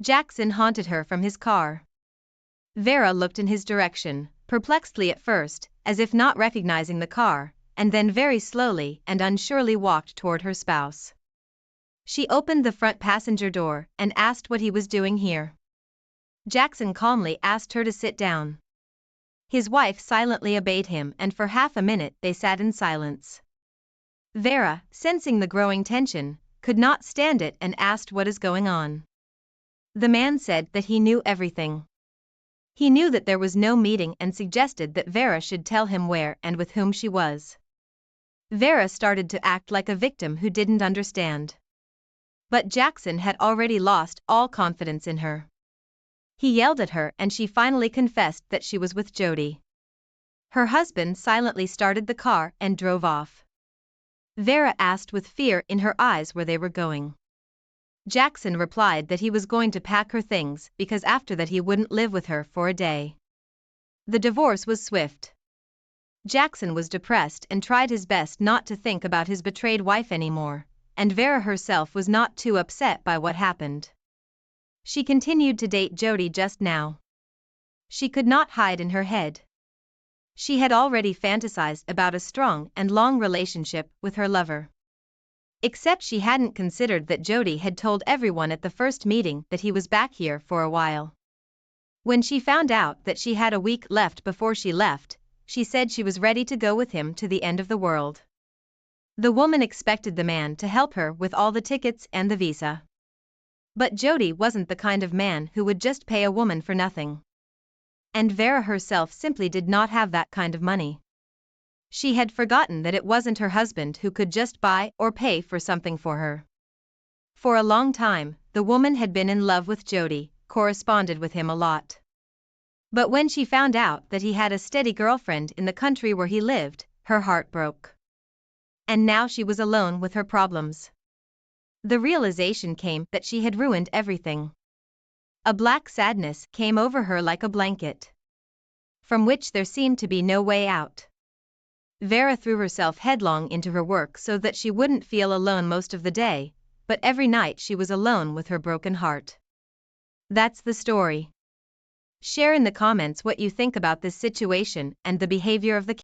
Jackson haunted her from his car. Vera looked in his direction, perplexedly at first, as if not recognizing the car, and then very slowly and unsurely walked toward her spouse. She opened the front passenger door and asked what he was doing here. Jackson calmly asked her to sit down. His wife silently obeyed him, and for half a minute they sat in silence. Vera, sensing the growing tension, could not stand it and asked what is going on. The man said that he knew everything. He knew that there was no meeting and suggested that Vera should tell him where and with whom she was. Vera started to act like a victim who didn't understand. But Jackson had already lost all confidence in her. He yelled at her and she finally confessed that she was with Jody. Her husband silently started the car and drove off. Vera asked with fear in her eyes where they were going. Jackson replied that he was going to pack her things because after that he wouldn't live with her for a day. The divorce was swift. Jackson was depressed and tried his best not to think about his betrayed wife anymore, and Vera herself was not too upset by what happened. She continued to date Jody just now. She could not hide in her head. She had already fantasized about a strong and long relationship with her lover. Except she hadn't considered that Jody had told everyone at the first meeting that he was back here for a while. When she found out that she had a week left before she left, she said she was ready to go with him to the end of the world. The woman expected the man to help her with all the tickets and the visa. But Jody wasn't the kind of man who would just pay a woman for nothing. And Vera herself simply did not have that kind of money. She had forgotten that it wasn't her husband who could just buy or pay for something for her. For a long time, the woman had been in love with Jody, corresponded with him a lot. But when she found out that he had a steady girlfriend in the country where he lived, her heart broke. And now she was alone with her problems. The realization came that she had ruined everything. A black sadness came over her like a blanket, from which there seemed to be no way out. Vera threw herself headlong into her work so that she wouldn't feel alone most of the day, but every night she was alone with her broken heart. That's the story. Share in the comments what you think about this situation and the behavior of the